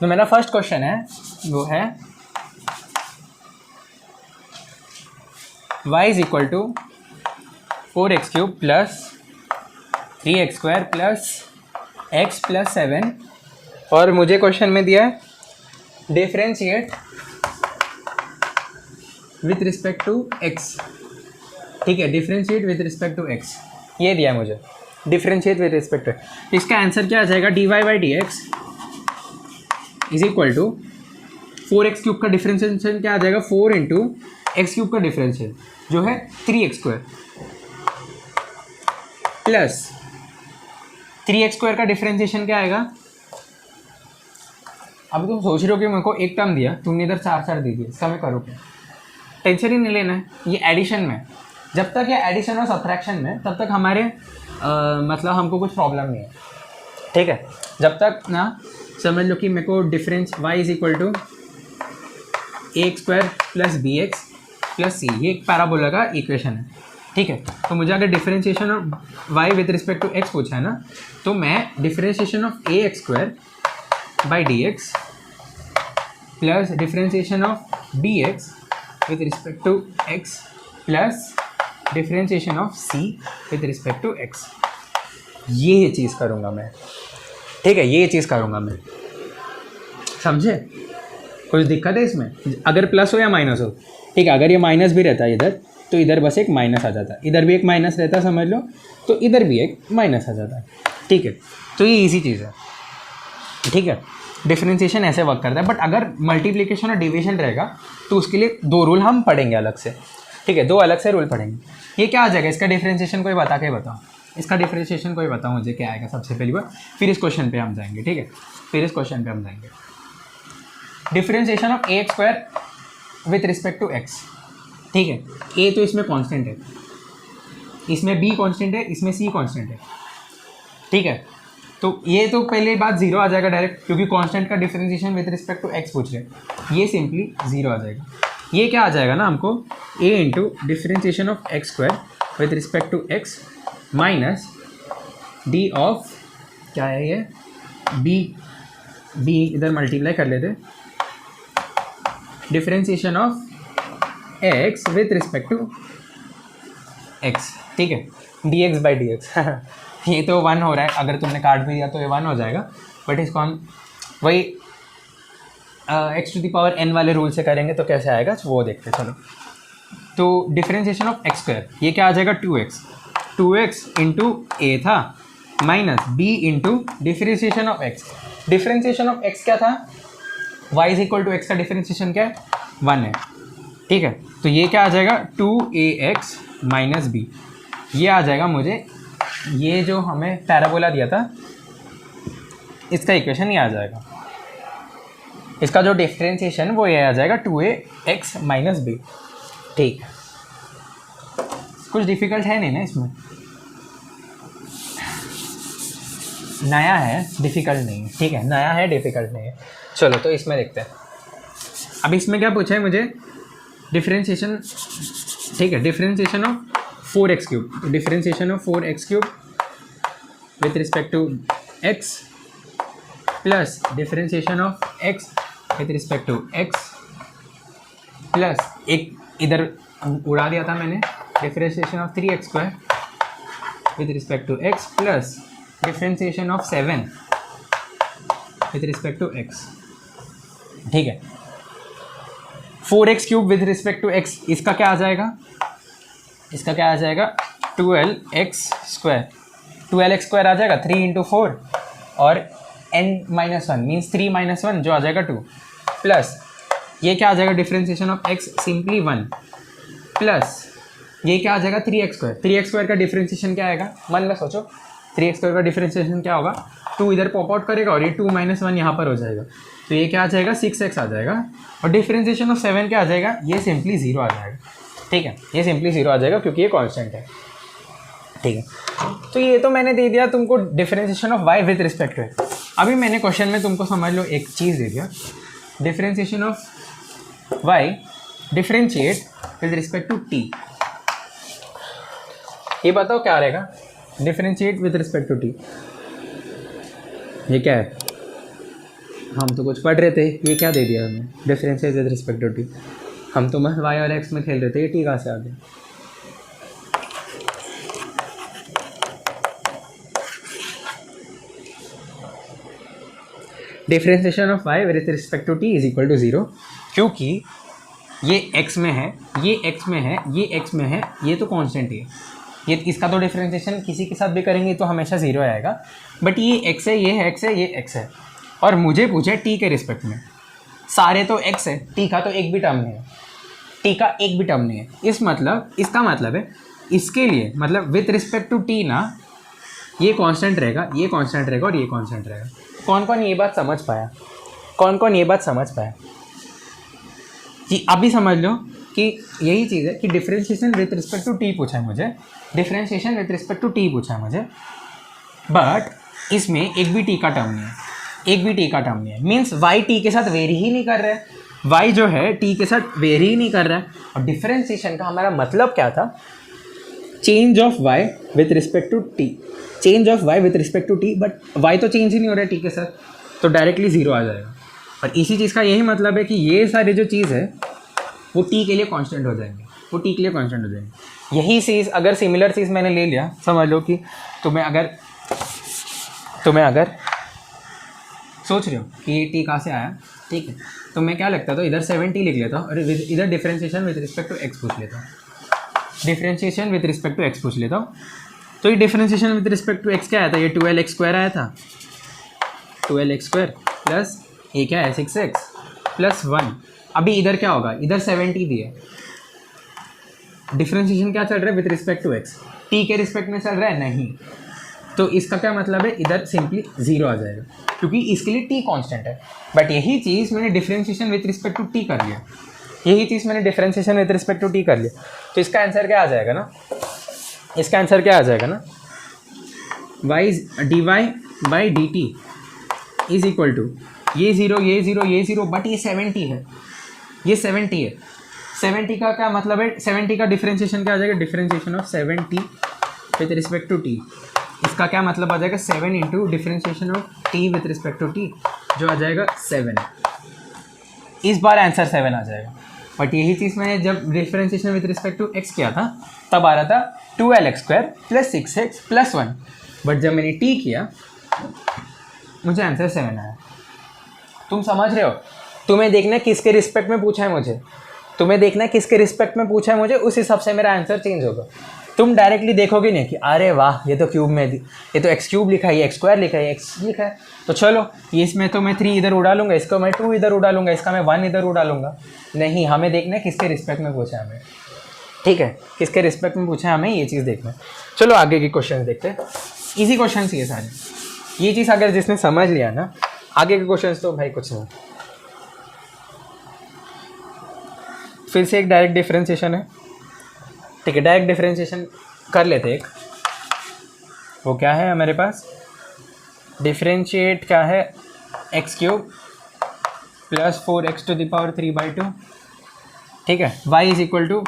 तो मेरा फर्स्ट क्वेश्चन है वो है y is equal to 4x³ plus 3x² plus x plus 7, और मुझे क्वेश्चन में दिया है differentiate with respect to x। ठीक है, differentiate with respect to x ये दिया है मुझे, डिफरेंशिएट विथ रिस्पेक्ट टू। इसका आंसर क्या आ जाएगा, dy/dx is equal to 4x³ का डिफरेंशिएशन क्या आ जाएगा, 4 इंटू x³ का डिफरेंशियल जो है 3x² प्लस 3x² का डिफरेंशिएशन क्या आएगा। अब तुम सोच रहे हो कि मेरे को एक टर्म दिया, तुमने इधर 4 दे दिए, इसका मैं करूँ क्या, टेंशन ही नहीं लेना है। ये एडिशन में, जब तक ये एडिशन और सब्ट्रैक्शन में तब तक हमारे मतलब हमको कुछ प्रॉब्लम नहीं है। ठीक है, जब तक ना समझ लो कि मेरे को difference y is equal to ax² plus bx plus c, ये एक पैराबोला का इक्वेशन है। ठीक है, तो मुझे अगर differentiation of y with respect to x पूछा है ना, तो मैं differentiation of ax² by dx plus differentiation of bx with respect to x plus differentiation of c with respect to x, ये चीज़ करूँगा मैं। ठीक है, ये चीज़ करूँगा मैं, समझे? कुछ दिक्कत है इसमें, अगर प्लस हो या माइनस हो। ठीक है, अगर ये माइनस भी रहता है इधर, तो इधर बस एक माइनस आ जाता है, इधर भी एक माइनस रहता है समझ लो, तो इधर भी एक माइनस आ जाता है। ठीक है, तो ये इजी चीज़ है। ठीक है, डिफरेंशिएशन ऐसे वर्क करता है, बट अगर मल्टीप्लिकेशन और डिवीजन रहेगा तो उसके लिए 2 रूल हम पढ़ेंगे अलग से। ठीक है, 2 अलग से रूल पढ़ेंगे। ये क्या आ जाएगा, इसका डिफरेंशिएशन कोई बता के बताओ, इसका डिफरेंशिएशन कोई बताओ मुझे क्या आएगा सबसे पहली बार, फिर इस क्वेश्चन पे हम जाएंगे। ठीक है, फिर इस क्वेश्चन पे हम जाएंगे। Differentiation of ax² with respect to x। ठीक है, a तो इसमें कांस्टेंट है, इसमें b कांस्टेंट है, इसमें c कांस्टेंट है। ठीक है, तो ये तो पहले बात 0 आ जाएगा डायरेक्ट, क्योंकि कांस्टेंट का differentiation with respect to x पूछ रहे हैं, ये सिंपली 0 आ जाएगा। ये क्या आ जाएगा ना हमको, a into differentiation of x² with respect to x minus d of क्या है ये b इधर मल्टीप्लाई कर लेते, differentiation of x with respect to x। ठीक है, dx/dx ये तो 1 हो रहा है, अगर तुमने काट भी दिया तो ये 1 हो जाएगा, बट इसको हम वही x⁴n वाले रूल से करेंगे तो कैसे आएगा वो देखते चलो। तो डिफरेंशिएशन ऑफ x², ये क्या आ जाएगा 2x इंटू a था minus b into differentiation of x। Differentiation of x क्या था, y is equal to x का डिफरेंशिएशन क्या है 1 है। ठीक है, तो ये क्या आ जाएगा 2ax माइनस b, ये आ जाएगा मुझे, ये जो हमें पैराबोला दिया था इसका इक्वेशन ये आ जाएगा, इसका जो डिफरेंशिएशन वो ये आ जाएगा 2ax माइनस b। ठीक, कुछ डिफिकल्ट है नहीं ना इसमें, नया है डिफ़िकल्ट नहीं है। ठीक है, नया है डिफ़िकल्ट नहीं है। चलो तो इसमें देखते हैं, अब इसमें क्या पूछा है मुझे, डिफरेंशिएशन। ठीक है, differentiation of 4x³ differentiation of 4x³ with respect to x plus differentiation of x with respect to x plus एक इधर उड़ा दिया था मैंने, differentiation of 3x² with respect to x plus differentiation of 7 with respect to x। ठीक है, 4x³ with respect to x, इसका क्या आ जाएगा, इसका क्या आ जाएगा 12x² 12x² आ जाएगा 3 इंटू 4 और n-1 मीन्स 3 - 1 जो आ जाएगा 2 प्लस ये क्या आ जाएगा differentiation of x simply 1 plus ये क्या आ जाएगा 3x²। 3x² का डिफरेंशिएशन क्या आएगा, मन में सोचो, 3x² का डिफरेंशिएशन क्या होगा, 2 इधर पॉप आउट करेगा और ये 2 - 1 यहाँ पर हो जाएगा, तो ये क्या आ जाएगा 6x आ जाएगा और डिफरेंशिएशन ऑफ 7 क्या आ जाएगा, ये सिंपली 0 आ जाएगा। ठीक है, ये सिंपली 0 आ जाएगा क्योंकि ये कांस्टेंट है। ठीक है, तो ये तो मैंने दे दिया तुमको differentiation of y with respect to x। अभी मैंने क्वेश्चन में तुमको समझ लो एक चीज़ दे दिया, differentiation of y differentiate with respect to t। ये बताओ क्या रहेगा, differentiate with respect to t, ये क्या है, हम तो कुछ पढ़ रहे थे, ये क्या दे दिया हमें, differential with respect to t. हम तो बस वाई और एक्स में खेल रहे थे, ये टी कहाँ से आ गया। Differentiation of y with respect to T is equal to 0, क्योंकि ये x में है, ये x में है, ये x में है, ये तो कांस्टेंट ही है। ये इसका तो डिफरेंशिएशन किसी के साथ भी करेंगे तो हमेशा 0 आएगा, बट ये x है, ये है x है, ये x है, और मुझे पूछे t के रिस्पेक्ट में, सारे तो x है, t का तो एक भी टर्म नहीं है, t का एक भी टर्म नहीं है। इसका मतलब है इसके लिए, मतलब विथ रिस्पेक्ट टू t ना, ये कांस्टेंट रहेगा, ये कांस्टेंट रहेगा और ये कांस्टेंट रहेगा। कौन कौन ये बात समझ पाया, कौन कौन ये बात समझ पाया कि अभी समझ लो कि यही चीज़ है कि differentiation with respect to t पूछा है मुझे, differentiation with respect to t पूछा है मुझे, बट इसमें एक भी टी का टर्म नहीं है, एक भी टी का टर्म नहीं है। मीन्स वाई टी के साथ वेरी ही नहीं कर रहा है, वाई जो है टी के साथ वेरी ही नहीं कर रहा है। और डिफरेंशिएशन का हमारा मतलब क्या था, change of y with respect to t, change of y with respect to t, but y तो चेंज ही नहीं हो रहा है टी के साथ, तो डायरेक्टली 0 आ जाएगा। और इसी चीज़ का यही मतलब है कि ये सारी जो चीज़ है वो टी के लिए कांस्टेंट हो जाएंगे, वो टी के लिए कांस्टेंट हो जाएंगे। यही चीज़ अगर सिमिलर चीज़ मैंने ले लिया, समझ लो कि तुम्हें अगर सोच रहे हो कि ये टी कहाँ से आया, ठीक है, तो मैं क्या लगता, तो इधर 7t लिख लेता हूँ और इधर differentiation with respect to x पूछ लेता हूँ, differentiation with respect to x पूछ लेता हूँ। तो ये differentiation with respect to x क्या आया था, ये 12x² आया था, 12x² प्लस ये क्या है 6x प्लस 1। अभी इधर क्या होगा, इधर 7t दिए, डिफरेंशिएशन क्या चल रहा है with respect to x, t के रिस्पेक्ट में चल रहा है नहीं, तो इसका क्या मतलब है, इधर सिंपली 0 आ जाएगा क्योंकि इसके लिए टी कांस्टेंट है। बट यही चीज़ मैंने differentiation with respect to t कर लिया, यही चीज़ मैंने differentiation with respect to t कर लिया, तो इसका आंसर क्या आ जाएगा ना, इसका आंसर क्या आ जाएगा ना, y d Y by D T is equal to ये 0 ये 0 ये 0, बट ये 70 है, ये 70 है। 70 का क्या मतलब है, 70 का डिफरेंशिएशन क्या आ जाएगा, differentiation of 7t with respect to t, इसका क्या मतलब आ जाएगा 7 into differentiation of t with respect to t, जो आ जाएगा 7। इस बार आंसर 7 आ जाएगा। बट यही चीज़ मैंने जब differentiation with respect to x किया था तब आ रहा था 12x² plus 6x plus 1, but जब मैंने t किया मुझे आंसर 7 आया। तुम समझ रहे हो, तुम्हें देखना है किसके रिस्पेक्ट में पूछा है मुझे, तुम्हें देखना है किसके रिस्पेक्ट में पूछा है मुझे, उस हिसाब से मेरा आंसर चेंज होगा। तुम डायरेक्टली देखोगे नहीं कि अरे वाह ये तो क्यूब में, ये तो x³ लिखा है, ये x² लिखा है, x लिखा है, तो चलो ये इसमें तो मैं 3 इधर उड़ा लूँगा, इसको मैं 2 इधर उड़ा लूँगा, इसका मैं 1 इधर उड़ा लूँगा। नहीं, हमें देखना है किसके रिस्पेक्ट में पूछा है हमें, ठीक है, किसके रिस्पेक्ट में पूछा है हमें, ये चीज़ देखना है। चलो आगे के क्वेश्चन देखते हैं, ईजी क्वेश्चन ये सारे, ये चीज़ अगर जिसने समझ लिया ना, आगे के क्वेश्चन तो भाई कुछ नहीं। फिर से एक डायरेक्ट डिफरेंशिएशन है, ठीक है, डायरेक्ट डिफरेंशिएशन कर लेते एक, वो क्या है हमारे पास, डिफरेंशिएट क्या है, x³ plus 4x to the power 3/2, ठीक है, y is equal to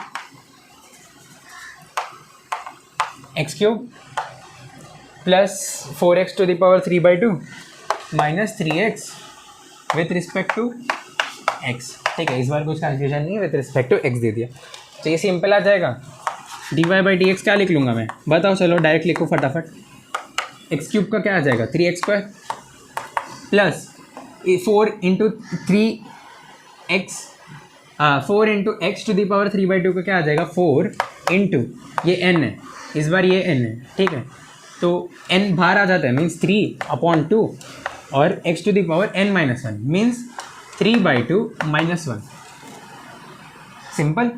x³ plus 4x to the power 3/2 minus 3x with respect to x, ठीक है, इस बार कुछ कंफ्यूजन नहीं है, विथ रिस्पेक्ट टू x दे दिया, तो ये सिंपल आ जाएगा। dy/dx क्या लिख लूँगा मैं, बताओ, चलो डायरेक्ट लिखो फटाफट। x³ का क्या आ जाएगा 3x² plus 4 into 3x, 4 into x to the power 3/2 का क्या आ जाएगा 4 इंटू ये n है, इस बार ये n है, ठीक है, तो n बाहर आ जाता है, मीन्स 3/2 और x to the power n-1 means 3/2 -1, simple.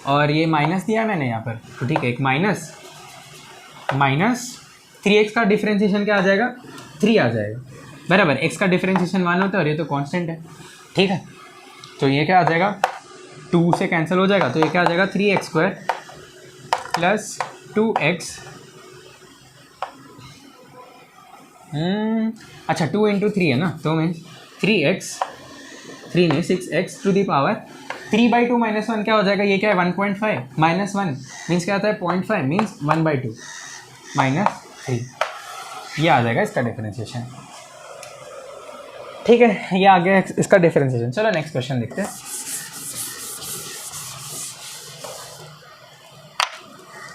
और ये माइनस दिया मैंने यहाँ पर, तो ठीक है, एक माइनस 3x का डिफरेंशिएशन क्या आ जाएगा 3 आ जाएगा, बराबर, x का डिफरेंशिएशन 1 होता है और ये तो कांस्टेंट है, ठीक है, तो ये क्या आ जाएगा 2 से कैंसिल हो जाएगा, तो ये क्या आ जाएगा 3x² प्लस 2x, अच्छा 2 इंटू 3 है ना, तो मीन्स 3 नहीं 6x टू दी पावर 3/2 -1 क्या हो जाएगा, ये क्या है 1.5 -1 मीन्स क्या आता है 0.5 मीन्स 1/2 -3, ये आ जाएगा इसका डिफरेंशिएशन। ठीक है, ये आ गया इसका डिफरेंशिएशन। चलो नेक्स्ट क्वेश्चन देखते हैं।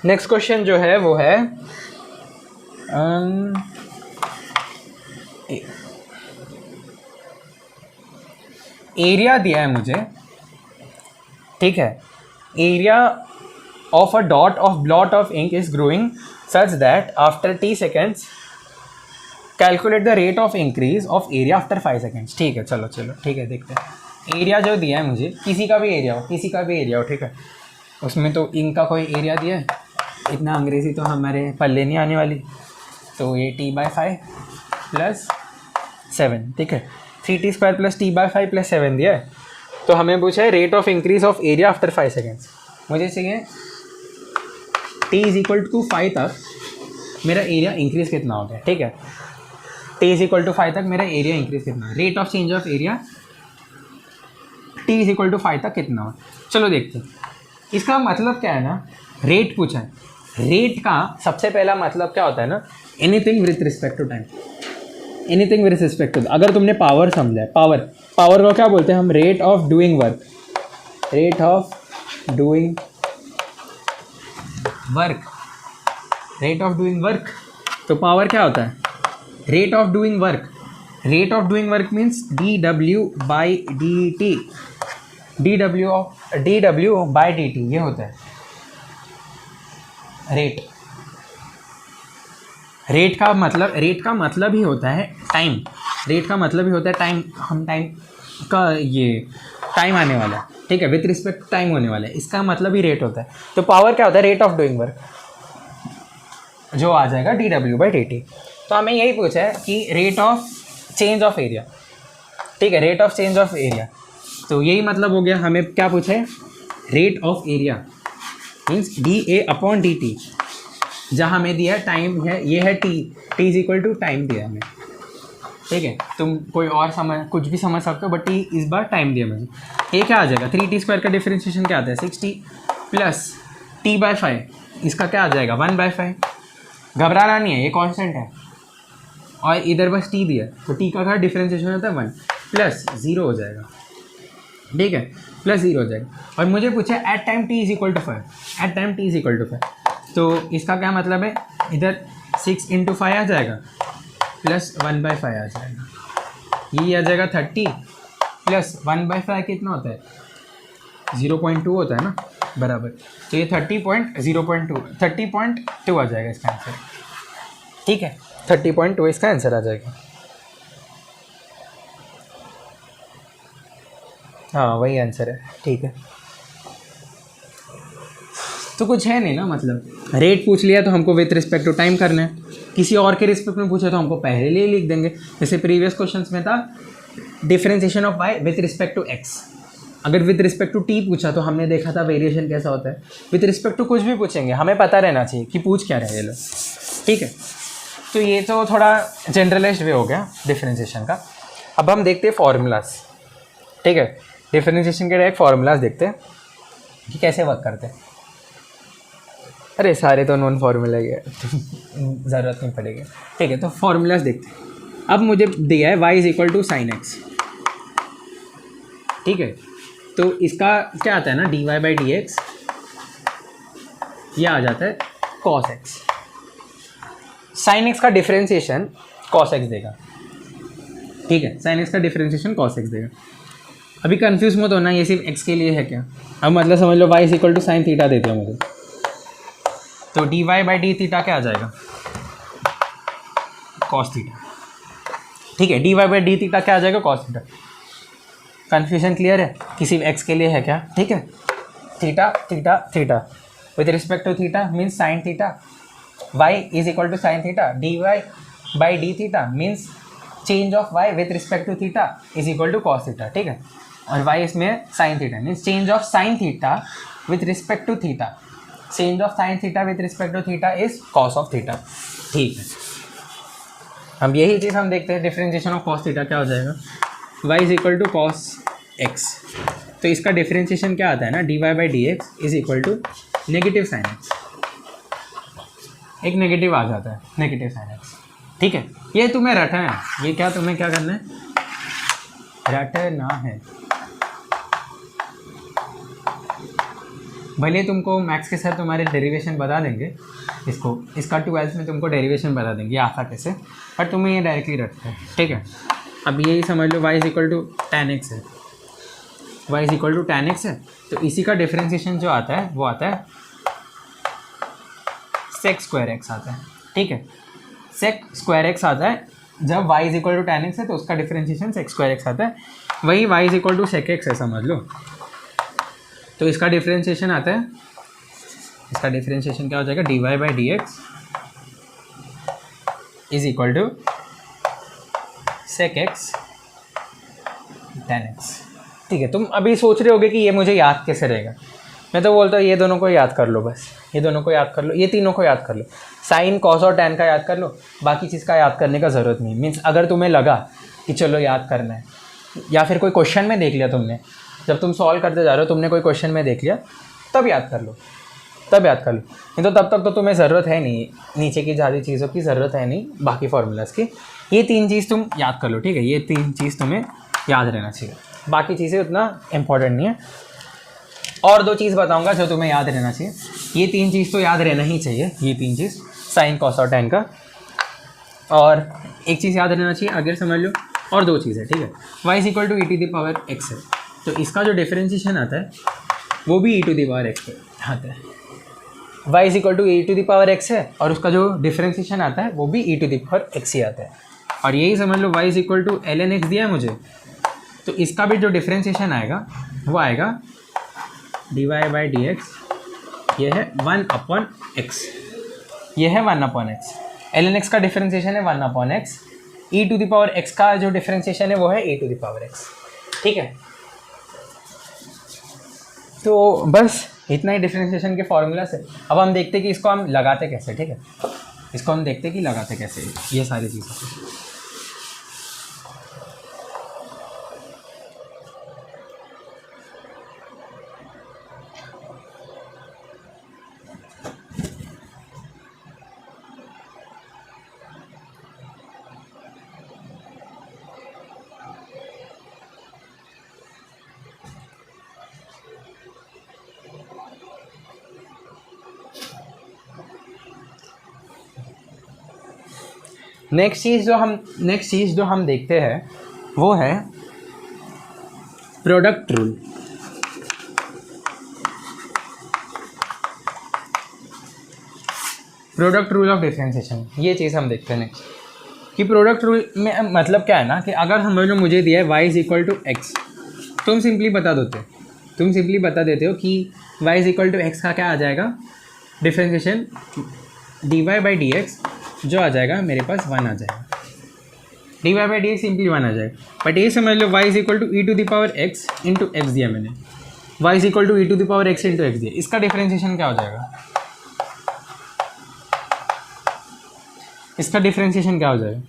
नेक्स्ट क्वेश्चन जो है वो है एरिया दिया है मुझे, ठीक है। Area of a dot of blot of ink is growing such that after t seconds calculate the rate of increase of area after 5 seconds. ठीक है, चलो ठीक है, देखते हैं। एरिया जो दिया है मुझे, किसी का भी एरिया हो, ठीक है। उसमें तो इंक का कोई एरिया दिया है, इतना अंग्रेज़ी तो हमारे पल्ले नहीं आने वाली। तो ये t/5 प्लस 7, ठीक है। 3t² प्लस t/5 प्लस 7 दिया है। तो हमें पूछा है rate of increase of area after 5 seconds. मुझे चाहिए t = 5 तक मेरा एरिया इंक्रीज कितना हो गया, ठीक है। t = 5 तक मेरा एरिया इंक्रीज कितना, rate of change of area t = 5 तक कितना हो। चलो देखते हैं। इसका मतलब क्या है ना, रेट पूछा है। रेट का सबसे पहला मतलब क्या होता है ना, anything with respect to time, anything with respect to. अगर तुमने पावर समझा है, पावर को क्या बोलते हैं हम, rate of doing work, rate of doing work, rate of doing work. तो पावर क्या होता है, rate of doing work. Rate of doing work means dw/dt, dw/dt ये होता है रेट। रेट का मतलब ही होता है टाइम। रेट का मतलब ही होता है टाइम। हम टाइम का ये टाइम आने वाला है, ठीक है, विथ रिस्पेक्ट टाइम होने वाला है, इसका मतलब ही रेट होता है। तो पावर क्या होता है, रेट ऑफ डूइंग वर्क, जो आ जाएगा dw/dt। तो हमें यही पूछा है कि rate of change of area, ठीक है, rate of change of area. तो यही मतलब हो गया। हमें क्या पूछा है, rate of area means dA/dt। जहाँ हमें दिया है टाइम है, ये है t = टाइम दिया हमें, ठीक है। तुम कोई और कुछ भी समझ सकते हो, बट इस बार टाइम दिया मुझे। ये क्या आ जाएगा, 3t² का डिफरेंशिएशन क्या आता है, 6t प्लस t/5, इसका क्या आ जाएगा 1/5। घबराना नहीं है, ये कांस्टेंट है और इधर बस t दिया है, तो t का डिफरेंशिएशन होता है 1 प्लस 0 हो जाएगा, ठीक है, प्लस 0 हो जाएगा। और मुझे पूछा at time t = 5, at time t = 5। तो इसका क्या मतलब है, इधर 6 × 5 आ जाएगा प्लस 1/5 आ जाएगा, ये आ जाएगा 30 प्लस 1/5 कितना होता है 0.2 होता है ना, बराबर। तो ये 30.2 आ जाएगा इसका आंसर, ठीक है, 30.2 इसका आंसर आ जाएगा। हाँ वही आंसर है, ठीक है। तो कुछ है नहीं ना, मतलब रेट पूछ लिया तो हमको विथ रिस्पेक्ट टू टाइम करना है। किसी और के रिस्पेक्ट में पूछा तो हमको पहले लिए लिख देंगे। जैसे प्रीवियस क्वेश्चंस में था differentiation of y with respect to x। अगर विथ रिस्पेक्ट टू t पूछा तो हमने देखा था वेरिएशन कैसा होता है। विथ रिस्पेक्ट टू कुछ भी पूछेंगे हमें पता रहना चाहिए कि पूछ क्या रहे ये लोग, ठीक है। तो ये तो थोड़ा जनरलाइज्ड वे हो गया डिफरेंशिएशन का। अब हम देखते हैं फॉर्मूलाज, ठीक है। डिफरेंशिएशन के डायरेक्ट फॉर्मूलाज देखते हैं कि कैसे वर्क करते हैं। अरे सारे तो नॉन फार्मूला है, ज़रूरत नहीं पड़ेगी, ठीक है। तो फॉर्मूलाज देखते हैं। अब मुझे दिया है y = sin x, ठीक है। तो इसका क्या आता है ना, dy/dx, ये आ जाता है cos x। sin x का डिफरेंशिएशन cos x देगा, ठीक है। sin x का डिफरेंशिएशन cos x देगा। अभी कंफ्यूज मत होना, ये सिर्फ x के लिए है क्या। अब मतलब समझ लो y = sin थीटा देते हो मुझे, तो dy/d थीटा क्या आ जाएगा cos थीटा, ठीक है। dy/d थीटा क्या आ जाएगा cos थीटा। कन्फ्यूजन क्लियर है, किसी x के लिए है क्या, ठीक है। Theta theta theta with respect to theta means sine theta, y = sin theta, dy/d theta means change of y with respect to theta = cos theta, ठीक है। और y इसमें sin theta means change of sin theta with respect to theta, change of sin theta with respect to theta is cos of theta, ठीक है। अब यही चीज़ हम देखते हैं, डिफरेंशिएशन ऑफ cos थीटा क्या हो जाएगा, y = cos x। तो इसका डिफरेंशिएशन क्या आता है ना, dy/dx = नेगेटिव sin x, एक नेगेटिव आ जाता है, नेगेटिव sin x, ठीक है। ये तुम्हें रटना है, ये क्या तुम्हें क्या करना है, रटना है। भले तुमको मैथ्स के सर तुम्हारे डेरिवेशन बता देंगे, इसका 12th में तुमको डेरिवेशन बता देंगे आता कैसे, पर तुम्हें ये डायरेक्टली रटता है, ठीक है। अब यही समझ लो y is equal to tan x है, y is equal to tan x है, तो इसी का डिफ्रेंशिएशन जो आता है वो आता है sec स्क्वायर x आता है, ठीक है। sec स्क्वायर x आता है जब y is equal to tan x है, तो उसका डिफ्रेंशिएशन sec स्क्वायर x आता है, वही y is equal to sec x है समझ लो। तो इसका डिफ्रेंशिएशन आता है, इसका डिफ्रेंशिएशन क्या हो जाएगा, dy by D x is equal to sec x tan x, ठीक है। तुम अभी सोच रहे होगे कि ये मुझे याद कैसे रहेगा, मैं तो बोलता हूँ ये दोनों को याद कर लो, बस ये दोनों को याद कर लो, ये तीनों को याद कर लो, साइन कॉस और टैन का याद कर लो, बाकी चीज़ का याद करने का ज़रूरत नहीं। मीन्स अगर तुम्हें लगा कि चलो याद करना है, या फिर कोई क्वेश्चन में देख लिया तुमने, जब तुम सॉल्व करते जा रहे हो तुमने कोई क्वेश्चन में देख लिया, तब याद कर लो, तब याद कर लो, नहीं तो तब तक तो तुम्हें ज़रूरत है नहीं, नीचे की ज़्यादा चीज़ों की ज़रूरत है नहीं, बाकी फार्मूलाज की। ये तीन चीज़ तुम याद कर लो, ठीक है, ये तीन चीज़ तुम्हें याद रहना चाहिए, बाकी चीज़ें उतना इम्पोर्टेंट नहीं है। और दो चीज़ बताऊंगा जो तुम्हें याद रहना चाहिए, ये तीन चीज़ तो याद रहना ही चाहिए, ये तीन चीज़ साइन कॉस और टैन का, और एक चीज़ याद रहना चाहिए अगर समझ लो, और दो चीज़ है, ठीक है। y is equal to e to the power x है, तो इसका जो डिफरेंशिएशन आता है वो भी e to the power x आता है। y is equal to e to the power x है, और उसका जो डिफरेंशिएशन आता है वो भी e to the power x ही आता है। और यही समझ लो y is equal to ln x दिया है मुझे, तो इसका भी जो डिफरेंशिएशन आएगा वो आएगा dy बाई डी एक्स, ये है 1/x, ये है 1/x, ln x का डिफरेंशिएशन है 1/x, e to the power x का जो डिफरेंशिएशन है वो है e to the power x, ठीक है। तो बस इतना ही डिफरेंशिएशन के फॉर्मूला से। अब हम देखते हैं कि इसको हम लगाते कैसे, ठीक है, इसको हम देखते हैं कि लगाते कैसे ये सारी चीज़ें। नेक्स्ट चीज़ जो हम देखते हैं वो है product rule. Product rule of differentiation, ये चीज़ हम देखते हैं नेक्स्ट, कि प्रोडक्ट रूल में मतलब क्या है ना, कि अगर हम लोग मुझे दिया है y is equal to x, तुम सिंपली बता देते हो कि y is equal to x का क्या आ जाएगा differentiation, dy by D x जो आ जाएगा मेरे पास 1 आ जाएगा, dy by D x simply 1 आ जाएगा। बट ये समझ लो y is equal to e to the power x into x दिया मैंने, y is equal to e to the power x into x दिया, इसका डिफरेंशिएशन क्या हो जाएगा, इसका डिफरेंशिएशन क्या हो जाएगा,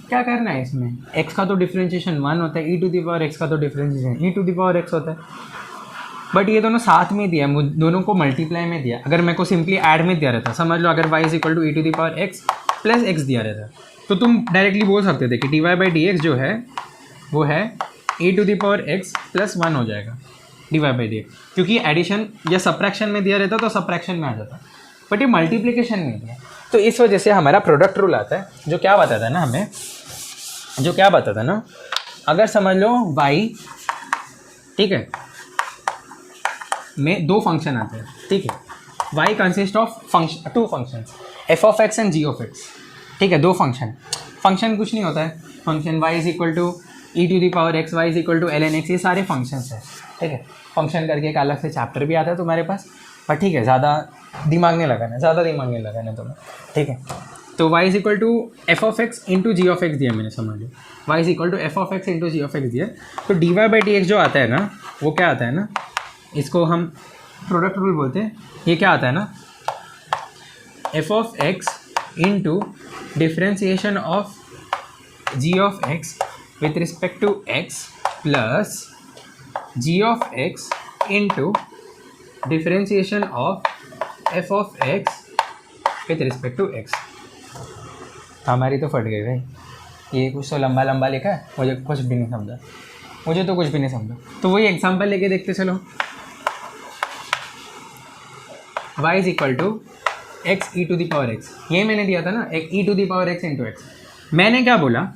क्या करना है इसमें, x का तो डिफरेंशिएशन 1 होता है, e to the power x का तो differentiation e to the power x होता है, बट ये दोनों साथ में दिया है, दोनों को मल्टीप्लाई में दिया। अगर मेरे को सिंपली ऐड में दिया रहता, समझ लो अगर y is equal to e to the power x plus x दिया रहता, तो तुम डायरेक्टली बोल सकते थे कि dy बाई डी एक्स जो है वो है e to the power x plus 1 हो जाएगा dy बाई डी एक्स, क्योंकि एडिशन या सब्ट्रैक्शन में दिया रहता तो सब्ट्रैक्शन में आ जाता, बट ये मल्टीप्लिकेशन में दिया, तो इस वजह से हमारा प्रोडक्ट रूल आता है, जो क्या बताता है ना हमें, अगर समझ लो y, ठीक है, में दो फंक्शन आते हैं, ठीक है, y consist of two function f of x and g of x, ठीक है, दो फंक्शन कुछ नहीं होता है, function y is equal to e to the power x, y is equal to ln x, ये सारे फंक्शंस हैं, ठीक है। फंक्शन करके एक अलग से चैप्टर भी आता है तुम्हारे पास, पर ठीक है ज़्यादा दिमाग नहीं लगाना तुम्हें, ठीक है। तो y is equal to f of x into g of x दिया मैंने, समझ लो y is equal to f of x into g of x दिया, तो dy बाई डी एक्स जो आता है ना वो क्या आता है ना, इसको हम प्रोडक्ट रूल बोलते हैं, ये क्या आता है ना, f of x into differentiation of g of x with respect to x plus g of x into differentiation of f of x with respect to x. हमारी तो फट गई भाई, ये कुछ तो लंबा लिखा है, मुझे कुछ भी नहीं समझा। मुझे तो कुछ भी नहीं समझा। तो वही एग्जाम्पल लेके देखते चलो। y is equal to x E to the power X, ये मैंने दिया था ना, एक E to the power x into X. मैंने क्या बोला,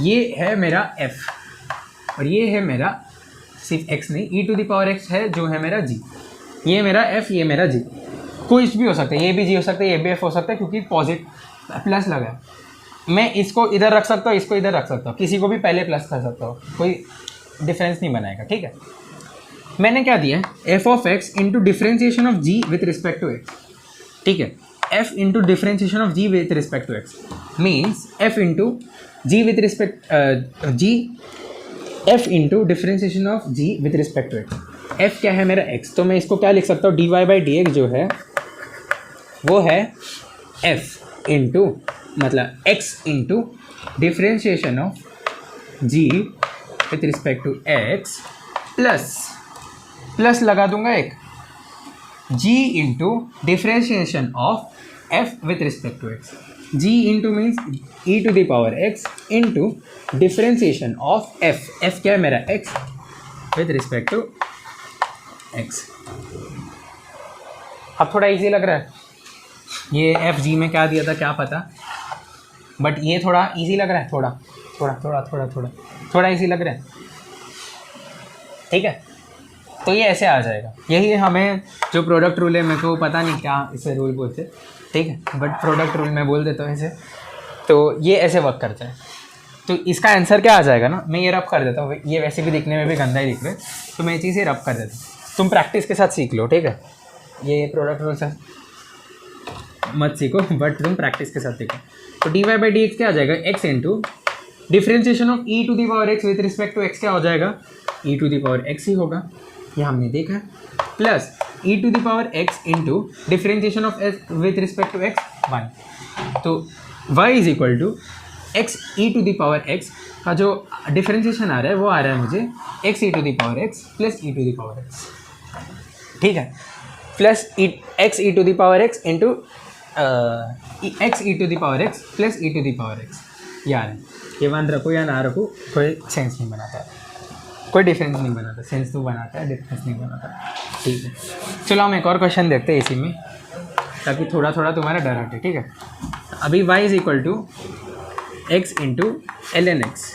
ये है मेरा f और ये है मेरा सिर्फ x नहीं, ई टू द पावर एक्स है जो है मेरा g, ये मेरा f, ये मेरा g। कुछ भी हो सकता है, ये भी g हो सकता है, ये भी f हो सकता है, क्योंकि पॉजिटिव प्लस लगा है। मैं इसको इधर रख सकता हूँ, इसको इधर रख सकता हूँ, किसी को भी पहले प्लस कर सकता हूँ, कोई डिफरेंस नहीं बनाएगा। ठीक है, मैंने क्या दिया है, f of x into differentiation of g with respect to x. ठीक है, f into differentiation of g with respect to x means f into g with respect g, f into differentiation of g with respect to x. F क्या है मेरा x, तो मैं इसको क्या लिख सकता हूँ, d Y by D x जो है वो है एफ इंटू मतलब x into differentiation of g with respect to x plus लगा दूंगा एक g into differentiation of f with respect to x। g into means e to the power x into differentiation of f क्या है मेरा x with respect to x। अब थोड़ा easy लग रहा है, ये एफ जी में क्या दिया था क्या पता, बट ये थोड़ा इजी लग रहा है, थोड़ा इजी लग रहा है। ठीक है, तो ये ऐसे आ जाएगा। यही हमें जो प्रोडक्ट रूल है, मेरे को पता नहीं क्या इसे रूल बोलते, ठीक है, बट प्रोडक्ट रूल मैं बोल देता हूँ इसे। तो ये ऐसे वर्क करता है। तो इसका आंसर क्या आ जाएगा ना, मैं ये रब कर देता हूँ, ये वैसे भी दिखने में भी गंदा ही दिख रहा है, तो मैं ये चीज़ रब कर देता हूँ। तुम प्रैक्टिस के साथ सीख लो, ठीक है, ये प्रोडक्ट रूल से मत सीखो, बट तुम प्रैक्टिस के साथ सीखो। तो d Y by D x क्या आ जाएगा, x into differentiation of E to the power x with respect to x क्या हो जाएगा, ई टू दी पावर एक्स ही होगा, ये हमने देखा है, plus e to the power x into differentiation of x with respect to x 1। तो y is equal to x E to the power x का जो डिफ्रेंशिएशन आ रहा है वो आ रहा है मुझे x E to the power x plus e to the power x. ठीक है, plus x E to the power x into x E to the power x plus e to the power x. यार ये one रखो या ना रखो कोई sense नहीं बनाता है, कोई डिफरेंस नहीं बनाता, सेंस तो बनाता है, डिफरेंस नहीं बनाता। ठीक है, चलो हम एक और क्वेश्चन देखते हैं इसी में, ताकि थोड़ा थोड़ा तुम्हारा डर हटे। ठीक है, अभी y is equal to x into l n x,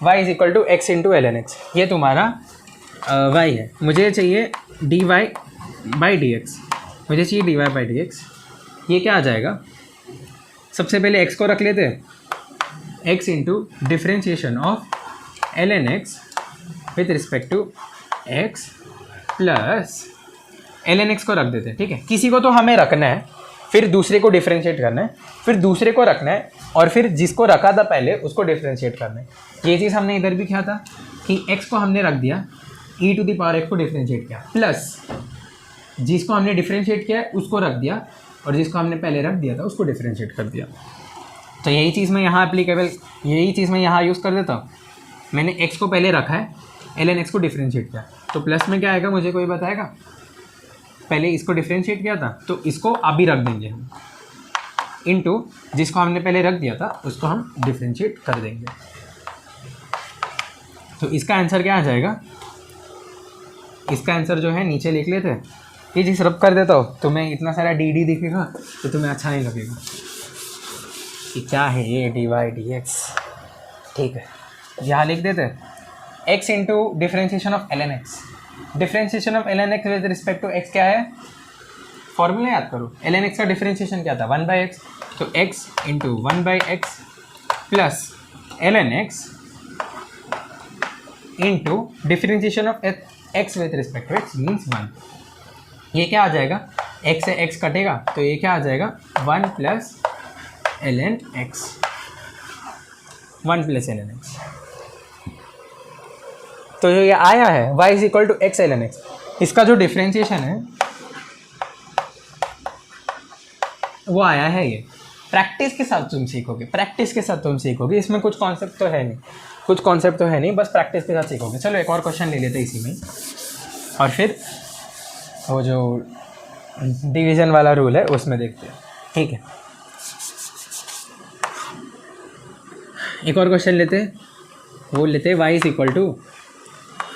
y is equal to x into l n x, ये तुम्हारा y है। मुझे चाहिए d Y by D x, मुझे चाहिए d Y by D x. ये क्या आ जाएगा, सबसे पहले x को रख लेते हैं, x into differentiation of l n x with respect to x plus l n x को रख देते हैं। ठीक है, किसी को तो हमें रखना है, फिर दूसरे को डिफ्रेंशिएट करना है, फिर दूसरे को रखना है, और फिर जिसको रखा था पहले उसको डिफ्रेंशिएट करना है। ये चीज़ हमने इधर भी किया था कि x को हमने रख दिया, ई टू दी पावर एक्स को डिफ्रेंशिएट किया, प्लस जिसको हमने डिफ्रेंशिएट किया है उसको रख दिया, और जिसको हमने पहले रख दिया था उसको डिफ्रेंशिएट कर दिया। तो यही चीज़ मैं यहाँ एप्लीकेबल, यही चीज़ मैं यहाँ यूज़ कर देता हूँ। मैंने x को पहले रखा है, एल एन एक्स को डिफ्रेंशिएट किया, तो प्लस में क्या आएगा मुझे कोई बताएगा? पहले इसको डिफ्रेंशिएट किया था तो इसको अभी रख देंगे हम, इनटू जिसको हमने पहले रख दिया था उसको हम डिफ्रेंशिएट कर देंगे। तो इसका आंसर क्या आ जाएगा, इसका आंसर जो है नीचे लिख लेते हैं। ये चीज़ रब कर देता हो, तुम्हें इतना सारा डी डी दिखेगा तो तुम्हें अच्छा नहीं लगेगा कि क्या है ये डी वाई डी एक्स। ठीक है, यहाँ लिख देते हैं x into differentiation of l n x, differentiation of l n x with respect to x क्या है, फॉर्मूला याद करो, एल एन एक्स का डिफ्रेंशिएशन क्या था 1 बाई एक्स, तो x into 1 by x plus l n x into differentiation of x with respect to x means 1। ये क्या आ जाएगा, x से x कटेगा तो ये क्या आ जाएगा 1 plus l n x, 1 plus l n x. तो ये आया है y is equal to x l n x. इसका जो डिफ्रेंशिएशन है वो आया है, ये प्रैक्टिस के साथ तुम सीखोगे, प्रैक्टिस के साथ तुम सीखोगे, इसमें कुछ कॉन्सेप्ट तो है नहीं, कुछ कॉन्सेप्ट तो है नहीं, बस प्रैक्टिस के साथ सीखोगे। चलो एक और क्वेश्चन ले लेते हैं इसी में, और फिर वो जो डिवीजन वाला रूल है उसमें देखते हैं। ठीक है, एक और क्वेश्चन लेते हैं, वो लेते हैं y is equal to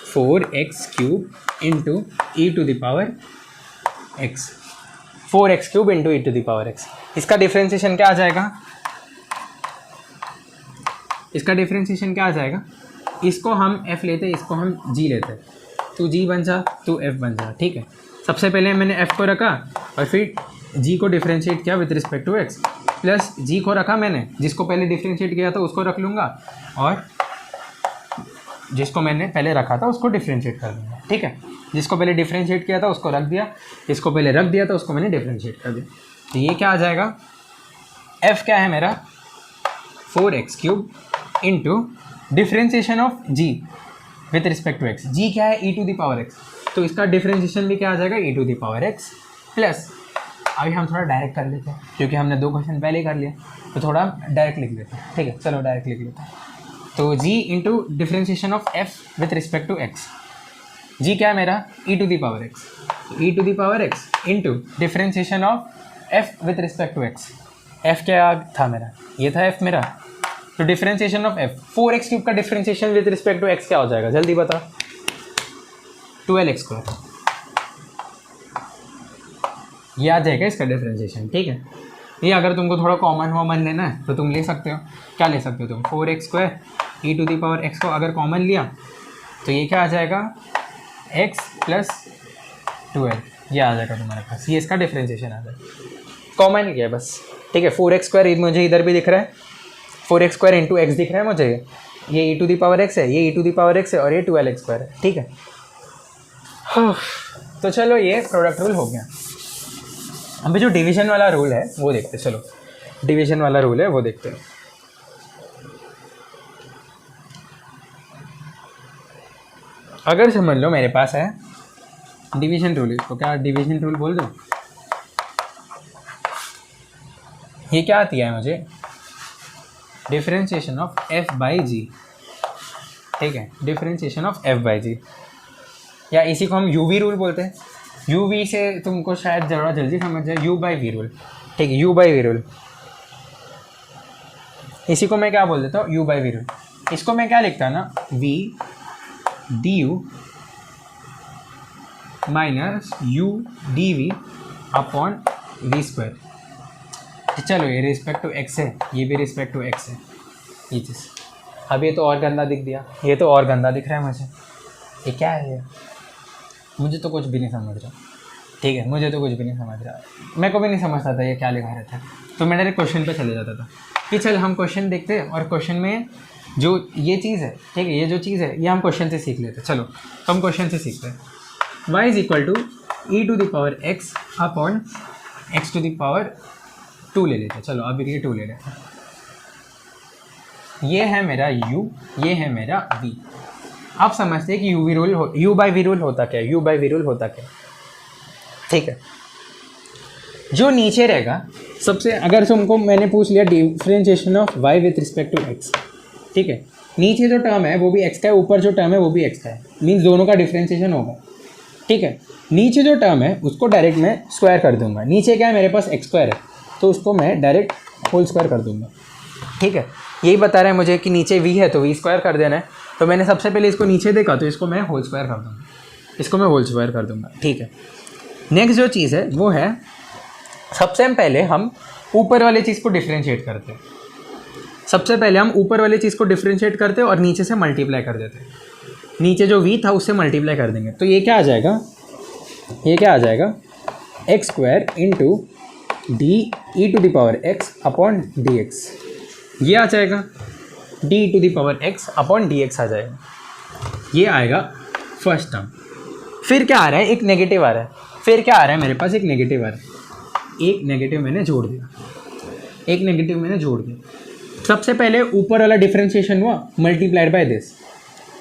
4x³ into e to the power x, 4x³ into e to the power x। इसका डिफ्रेंशिएशन क्या आ जाएगा, इसका डिफ्रेंशिएशन क्या आ जाएगा, इसको हम f लेते हैं, इसको हम g लेते हैं, तू g बन जा, तू f बन जा, ठीक है। सबसे पहले मैंने f को रखा और फिर g को डिफ्रेंशिएट किया with respect to x, plus g को रखा मैंने, जिसको पहले डिफ्रेंशिएट किया था उसको रख लूँगा और जिसको मैंने पहले रखा था उसको डिफ्रेंशिएट कर दूँगा, ठीक है। जिसको पहले डिफ्रेंशिएट किया था उसको रख दिया, इसको पहले रख दिया था उसको मैंने डिफ्रेंशिएट कर दिया। तो ये क्या आ जाएगा, f क्या है मेरा 4x³ into differentiation of g with respect to x, g क्या है e to the power x, तो इसका डिफ्रेंशिएशन भी क्या आ जाएगा e to the power x plus, अभी हम थोड़ा डायरेक्ट कर लेते हैं क्योंकि हमने 2 क्वेश्चन पहले कर लिया, तो थोड़ा डायरेक्ट लिख लेते हैं, ठीक है। चलो डायरेक्ट लिख लेते हैं। तो g into differentiation of f with respect to x, g क्या है मेरा e to the power x, e to the power x into differentiation of f with respect to x, f क्या था मेरा, ये था f मेरा, तो डिफ्रेंशिएशन ऑफ f, 4x³ का differentiation with respect to x क्या हो जाएगा, जल्दी बता, 12x², ये आ जाएगा इसका डिफ्रेंशिएशन, ठीक है। ये अगर तुमको थोड़ा कॉमन लेना है तो तुम ले सकते हो, क्या ले सकते हो तुम, 4x² e to the power x को अगर कॉमन लिया तो ये क्या आ जाएगा x प्लस 12, ये आ जाएगा तुम्हारे पास, ये इसका डिफ्रेंशिएशन आ जाएगा, कॉमन किया है बस, ठीक है। 4x² मुझे इधर भी दिख रहा है, 4x² इंटू x दिख रहा है मुझे, ये e to the power x है, ये e to the power x है और ये 12x² है, ठीक है। तो चलो ये प्रोडक्ट रूल हो गया। अभी जो डिवीजन वाला रूल है वो देखते हैं, चलो डिवीजन वाला रूल है वो देखते हैं। अगर समझ लो मेरे पास है डिवीजन रूल, इसको क्या डिवीजन रूल बोल दो, ये क्या आती है मुझे, डिफरेंशिएशन ऑफ f बाई जी, ठीक है, डिफरेंशिएशन ऑफ f बाई जी, या इसी को हम u v रूल बोलते हैं। u v से तुमको शायद ज़रा जल्दी समझ जाए, u बाई v रूल, ठीक है, u बाई v रूल, इसी को मैं क्या बोल देता हूँ u बाई v रूल। इसको मैं क्या लिखता है ना, v du minus u dv upon v²। चलो ये रिस्पेक्ट टू x है, ये भी रिस्पेक्ट टू x है, ये चीज़। अब ये तो और गंदा दिख दिया, ये तो और गंदा दिख रहा है मुझे, ये क्या है ये, मुझे तो कुछ भी नहीं समझ रहा, ठीक है, मुझे तो कुछ भी नहीं समझ रहा, मैं को भी नहीं समझता था ये क्या लिखा रहता है, तो मैं डायरेक्ट क्वेश्चन पे चले जाता था कि चल हम क्वेश्चन देखते हैं और क्वेश्चन में जो ये चीज़ है, ठीक है, ये जो चीज़ है ये हम क्वेश्चन से सीख लेते हैं। चलो तो हम क्वेश्चन से सीखते हैं, y is equal to e to the power x upon x to the power 2 ले लेते हैं। चलो अभी ये 2 ले लेते हैं, ये है मेरा u, ये है मेरा v। आप समझते हैं कि u बाई v रूल होता क्या है, u बाई v रूल होता क्या है, ठीक है। जो नीचे रहेगा सबसे, अगर तुमको मैंने पूछ लिया differentiation of y with respect to x, ठीक है, नीचे जो टर्म है वो भी x का है, ऊपर जो टर्म है वो भी x का है, मीन्स दोनों का डिफरेंशिएशन होगा, ठीक है। नीचे जो टर्म है उसको डायरेक्ट मैं स्क्वायर कर दूंगा, नीचे क्या है मेरे पास x² है तो उसको मैं डायरेक्ट होल स्क्वायर कर दूंगा, ठीक है। यही बता रहे हैं मुझे कि नीचे v है तो v² कर देना है, तो मैंने सबसे पहले इसको नीचे देखा तो इसको मैं होल स्क्वायर कर दूंगा, इसको मैं होल स्क्वायर कर दूंगा, ठीक है। नेक्स्ट जो चीज़ है वो है, सबसे पहले हम ऊपर वाली चीज़ को डिफ्रेंशिएट करते हैं, सबसे पहले हम ऊपर वाली चीज़ को डिफ्रेंशिएट करते हैं और नीचे से मल्टीप्लाई कर देते हैं, नीचे जो v था उससे मल्टीप्लाई कर देंगे, तो ये क्या आ जाएगा, ये क्या आ जाएगा x² into D E to the power x upon D x, ये आ जाएगा D to the power x upon D X आ जाएगा, ये आएगा फर्स्ट टर्म। फिर क्या आ रहा है, एक नेगेटिव आ रहा है, फिर क्या आ रहा है मेरे पास, एक नेगेटिव आ रहा है, एक नेगेटिव मैंने जोड़ दिया, एक नेगेटिव मैंने जोड़ दिया। सबसे पहले ऊपर वाला डिफरेंशिएशन हुआ मल्टीप्लाइड बाय दिस,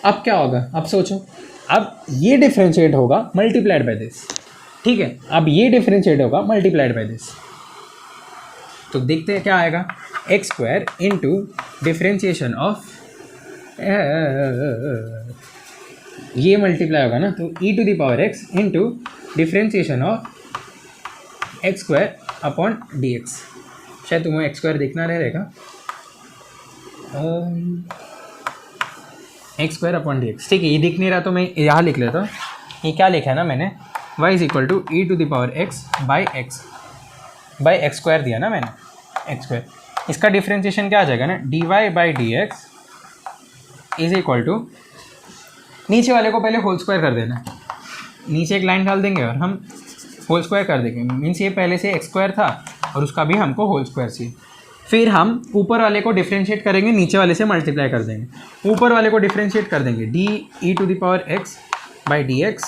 अब क्या होगा, अब सोचो, अब ये डिफरेंशिएट होगा मल्टीप्लाइड बाय दिस, ठीक है, अब ये डिफरेंशिएट होगा मल्टीप्लाइड बाय दिस, तो देखते हैं क्या आएगा, x² इंटू डिफरेंशिएशन ऑफ, ये मल्टीप्लाई होगा ना, तो e to the power x into differentiation of x² upon D x, शायद तुम्हें x² देखना रहेगा, x square upon D x. ठीक है, ये दिख नहीं रहा तो मैं यहाँ लिख लेता हूँ। ये क्या लिखा है ना मैंने, y is equal to e to the power x by x square दिया ना मैंने, एक्स स्क्वायर। इसका डिफ्रेंशिएशन क्या आ जाएगा ना, d Y by D x is equal to, नीचे वाले को पहले होल स्क्वायर कर देना, नीचे एक लाइन डाल देंगे और हम होल स्क्वायर कर देंगे। मीन्स ये पहले से एक्स स्क्वायर था और उसका भी हमको होल स्क्वायर चाहिए। फिर हम ऊपर वाले को डिफ्रेंशिएट करेंगे, नीचे वाले से मल्टीप्लाई कर देंगे। ऊपर वाले को डिफ्रेंशिएट कर देंगे d E to the power x by D x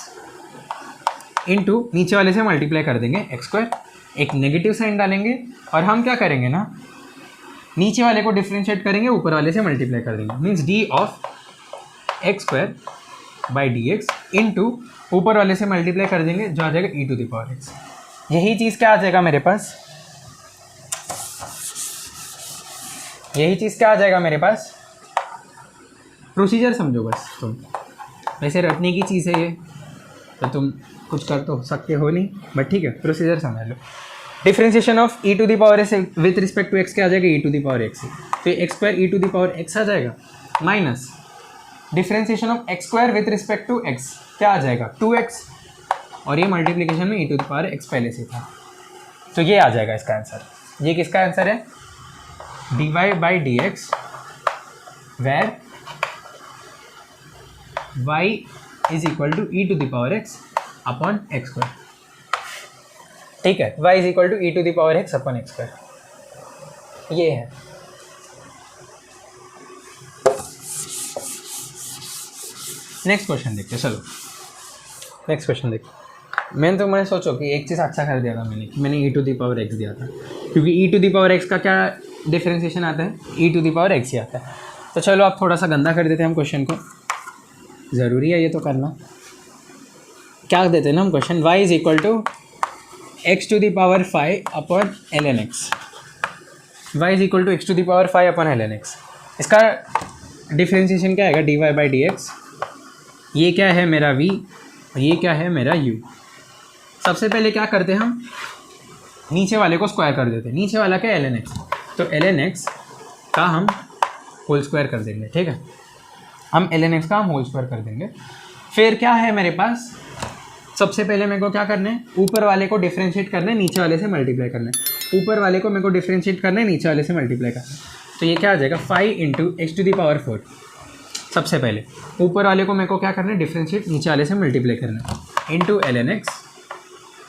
into नीचे वाले से मल्टीप्लाई कर देंगे एक्स स्क्वायर, एक नेगेटिव साइन डालेंगे और हम क्या करेंगे ना, नीचे वाले को डिफ्रेंशिएट करेंगे, ऊपर वाले से मल्टीप्लाई कर देंगे। Means D of x square by D x into ऊपर वाले से मल्टीप्लाई कर देंगे जो आ जाएगा ई टू द पावर एक्स। यही चीज़ क्या आ जाएगा मेरे पास, यही चीज़ क्या आ जाएगा मेरे पास, प्रोसीजर समझो बस तुम, वैसे रटने की चीज़ है ये, तो तुम कुछ कर तो सकते हो नहीं, बट ठीक है प्रोसीजर समझ लो। Differentiation of E to the power x with respect to x क्या आ जाएगा, ई टू द पावर एक्स, तो X square E to the power X आ जाएगा, minus differentiation of x square with respect to x क्या आ जाएगा 2x, और ये मल्टीप्लिकेशन में E to the power X पहले से था, तो ये आ जाएगा इसका आंसर। ये किसका आंसर है, d Y by D x where y is equal to e to the power x upon x square. ठीक है, y is equal to e to the power x upon x square, ये है। Next question देखते हैं, चलो next question देखते। मैं सोचो कि एक चीज़ अच्छा कर दिया था मैंने, कि मैंने ई टू द पावर एक्स दिया था, क्योंकि ई टू द पावर एक्स का क्या डिफरेंशिएशन आता है, e to the power x ही आता है। तो चलो आप थोड़ा सा गंदा कर देते हैं हम क्वेश्चन को, ज़रूरी है ये तो करना। क्या देते हैं ना हम question, y is equal to x to the power 5 upon l n x, y is equal to x to the power 5 upon l n x. इसका डिफ्रेंशिएशन क्या आएगा, d Y by D x, ये क्या है मेरा v और ये क्या है मेरा u। सबसे पहले क्या करते हैं हम, नीचे वाले को स्क्वायर कर देते हैं, नीचे वाला क्या एल एन एक्स, तो एल एन एक्स का हम होल स्क्वायर कर देंगे। ठीक है, हम एल एन एक्स का हम होल स्क्वायर कर देंगे। फिर क्या है मेरे पास, सबसे पहले मेरे को क्या करना है, ऊपर वाले को डिफ्रेंशिएट करना है, नीचे वाले से मल्टीप्लाई करना है। ऊपर वाले को मेरे को डिफ्रेंशिएट करना है, नीचे वाले से मल्टीप्लाई करना है, तो ये क्या आ जाएगा 5 into x to the power 4। सबसे पहले ऊपर वाले को मेरे को क्या करना है, डिफ्रेंशिएट, नीचे वाले से मल्टीप्लाई करना है, इंटू एल एन एक्स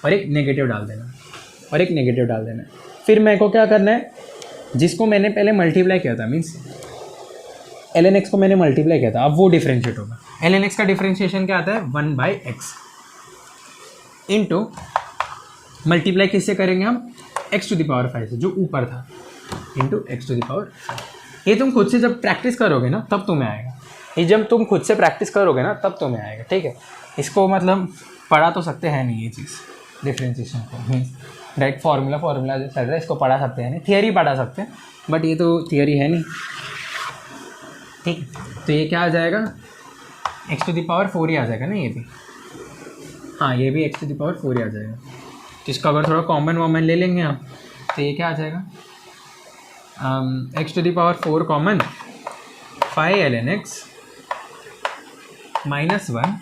और एक नेगेटिव डाल देना, और एक नेगेटिव डाल देना। फिर मेरे को क्या करना है, जिसको मैंने पहले मल्टीप्लाई किया था, मीन्स एल एन एक्स को मैंने मल्टीप्लाई किया था, अब वो डिफ्रेंशिएट होगा। एल एन एक्स का डिफ्रेंशिएशन क्या आता है, 1 बाई एक्स इंटू मल्टीप्लाई किससे करेंगे हम, एक्स टू द पावर 5 से, जो ऊपर था, into x to the power 5। ये तुम खुद से जब प्रैक्टिस करोगे ना तब तुम्हें आएगा, ये जब तुम खुद से प्रैक्टिस करोगे ना तब तुम्हें आएगा। ठीक है, इसको मतलब पढ़ा तो सकते हैं नहीं ये चीज़, डिफ्रेंशिएशन को डायरेक्ट फार्मूला जो चल रहा है इसको पढ़ा सकते हैं नहीं, थियरी पढ़ा सकते हैं, बट ये तो थियरी है नहीं। ठीक है, तो ये क्या आ जाएगा, एक्स टू द पावर 4 ही आ जाएगा ना, ये भी, हाँ ये भी एक्स टू द पावर 4 ही आ जाएगा। तो इसका अगर थोड़ा कॉमन वॉमन ले लेंगे हम, तो ये क्या आ जाएगा, x to the power 4 common, 5 l n x minus 1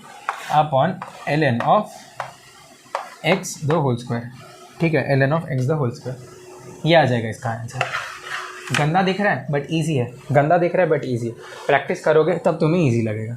upon l n of x the whole square. ठीक है, l n of x the whole square, ये आ जाएगा इसका आंसर। गंदा दिख रहा है बट ईजी है, गंदा दिख रहा है बट ईजी है, प्रैक्टिस करोगे तब तुम्हें ईजी लगेगा।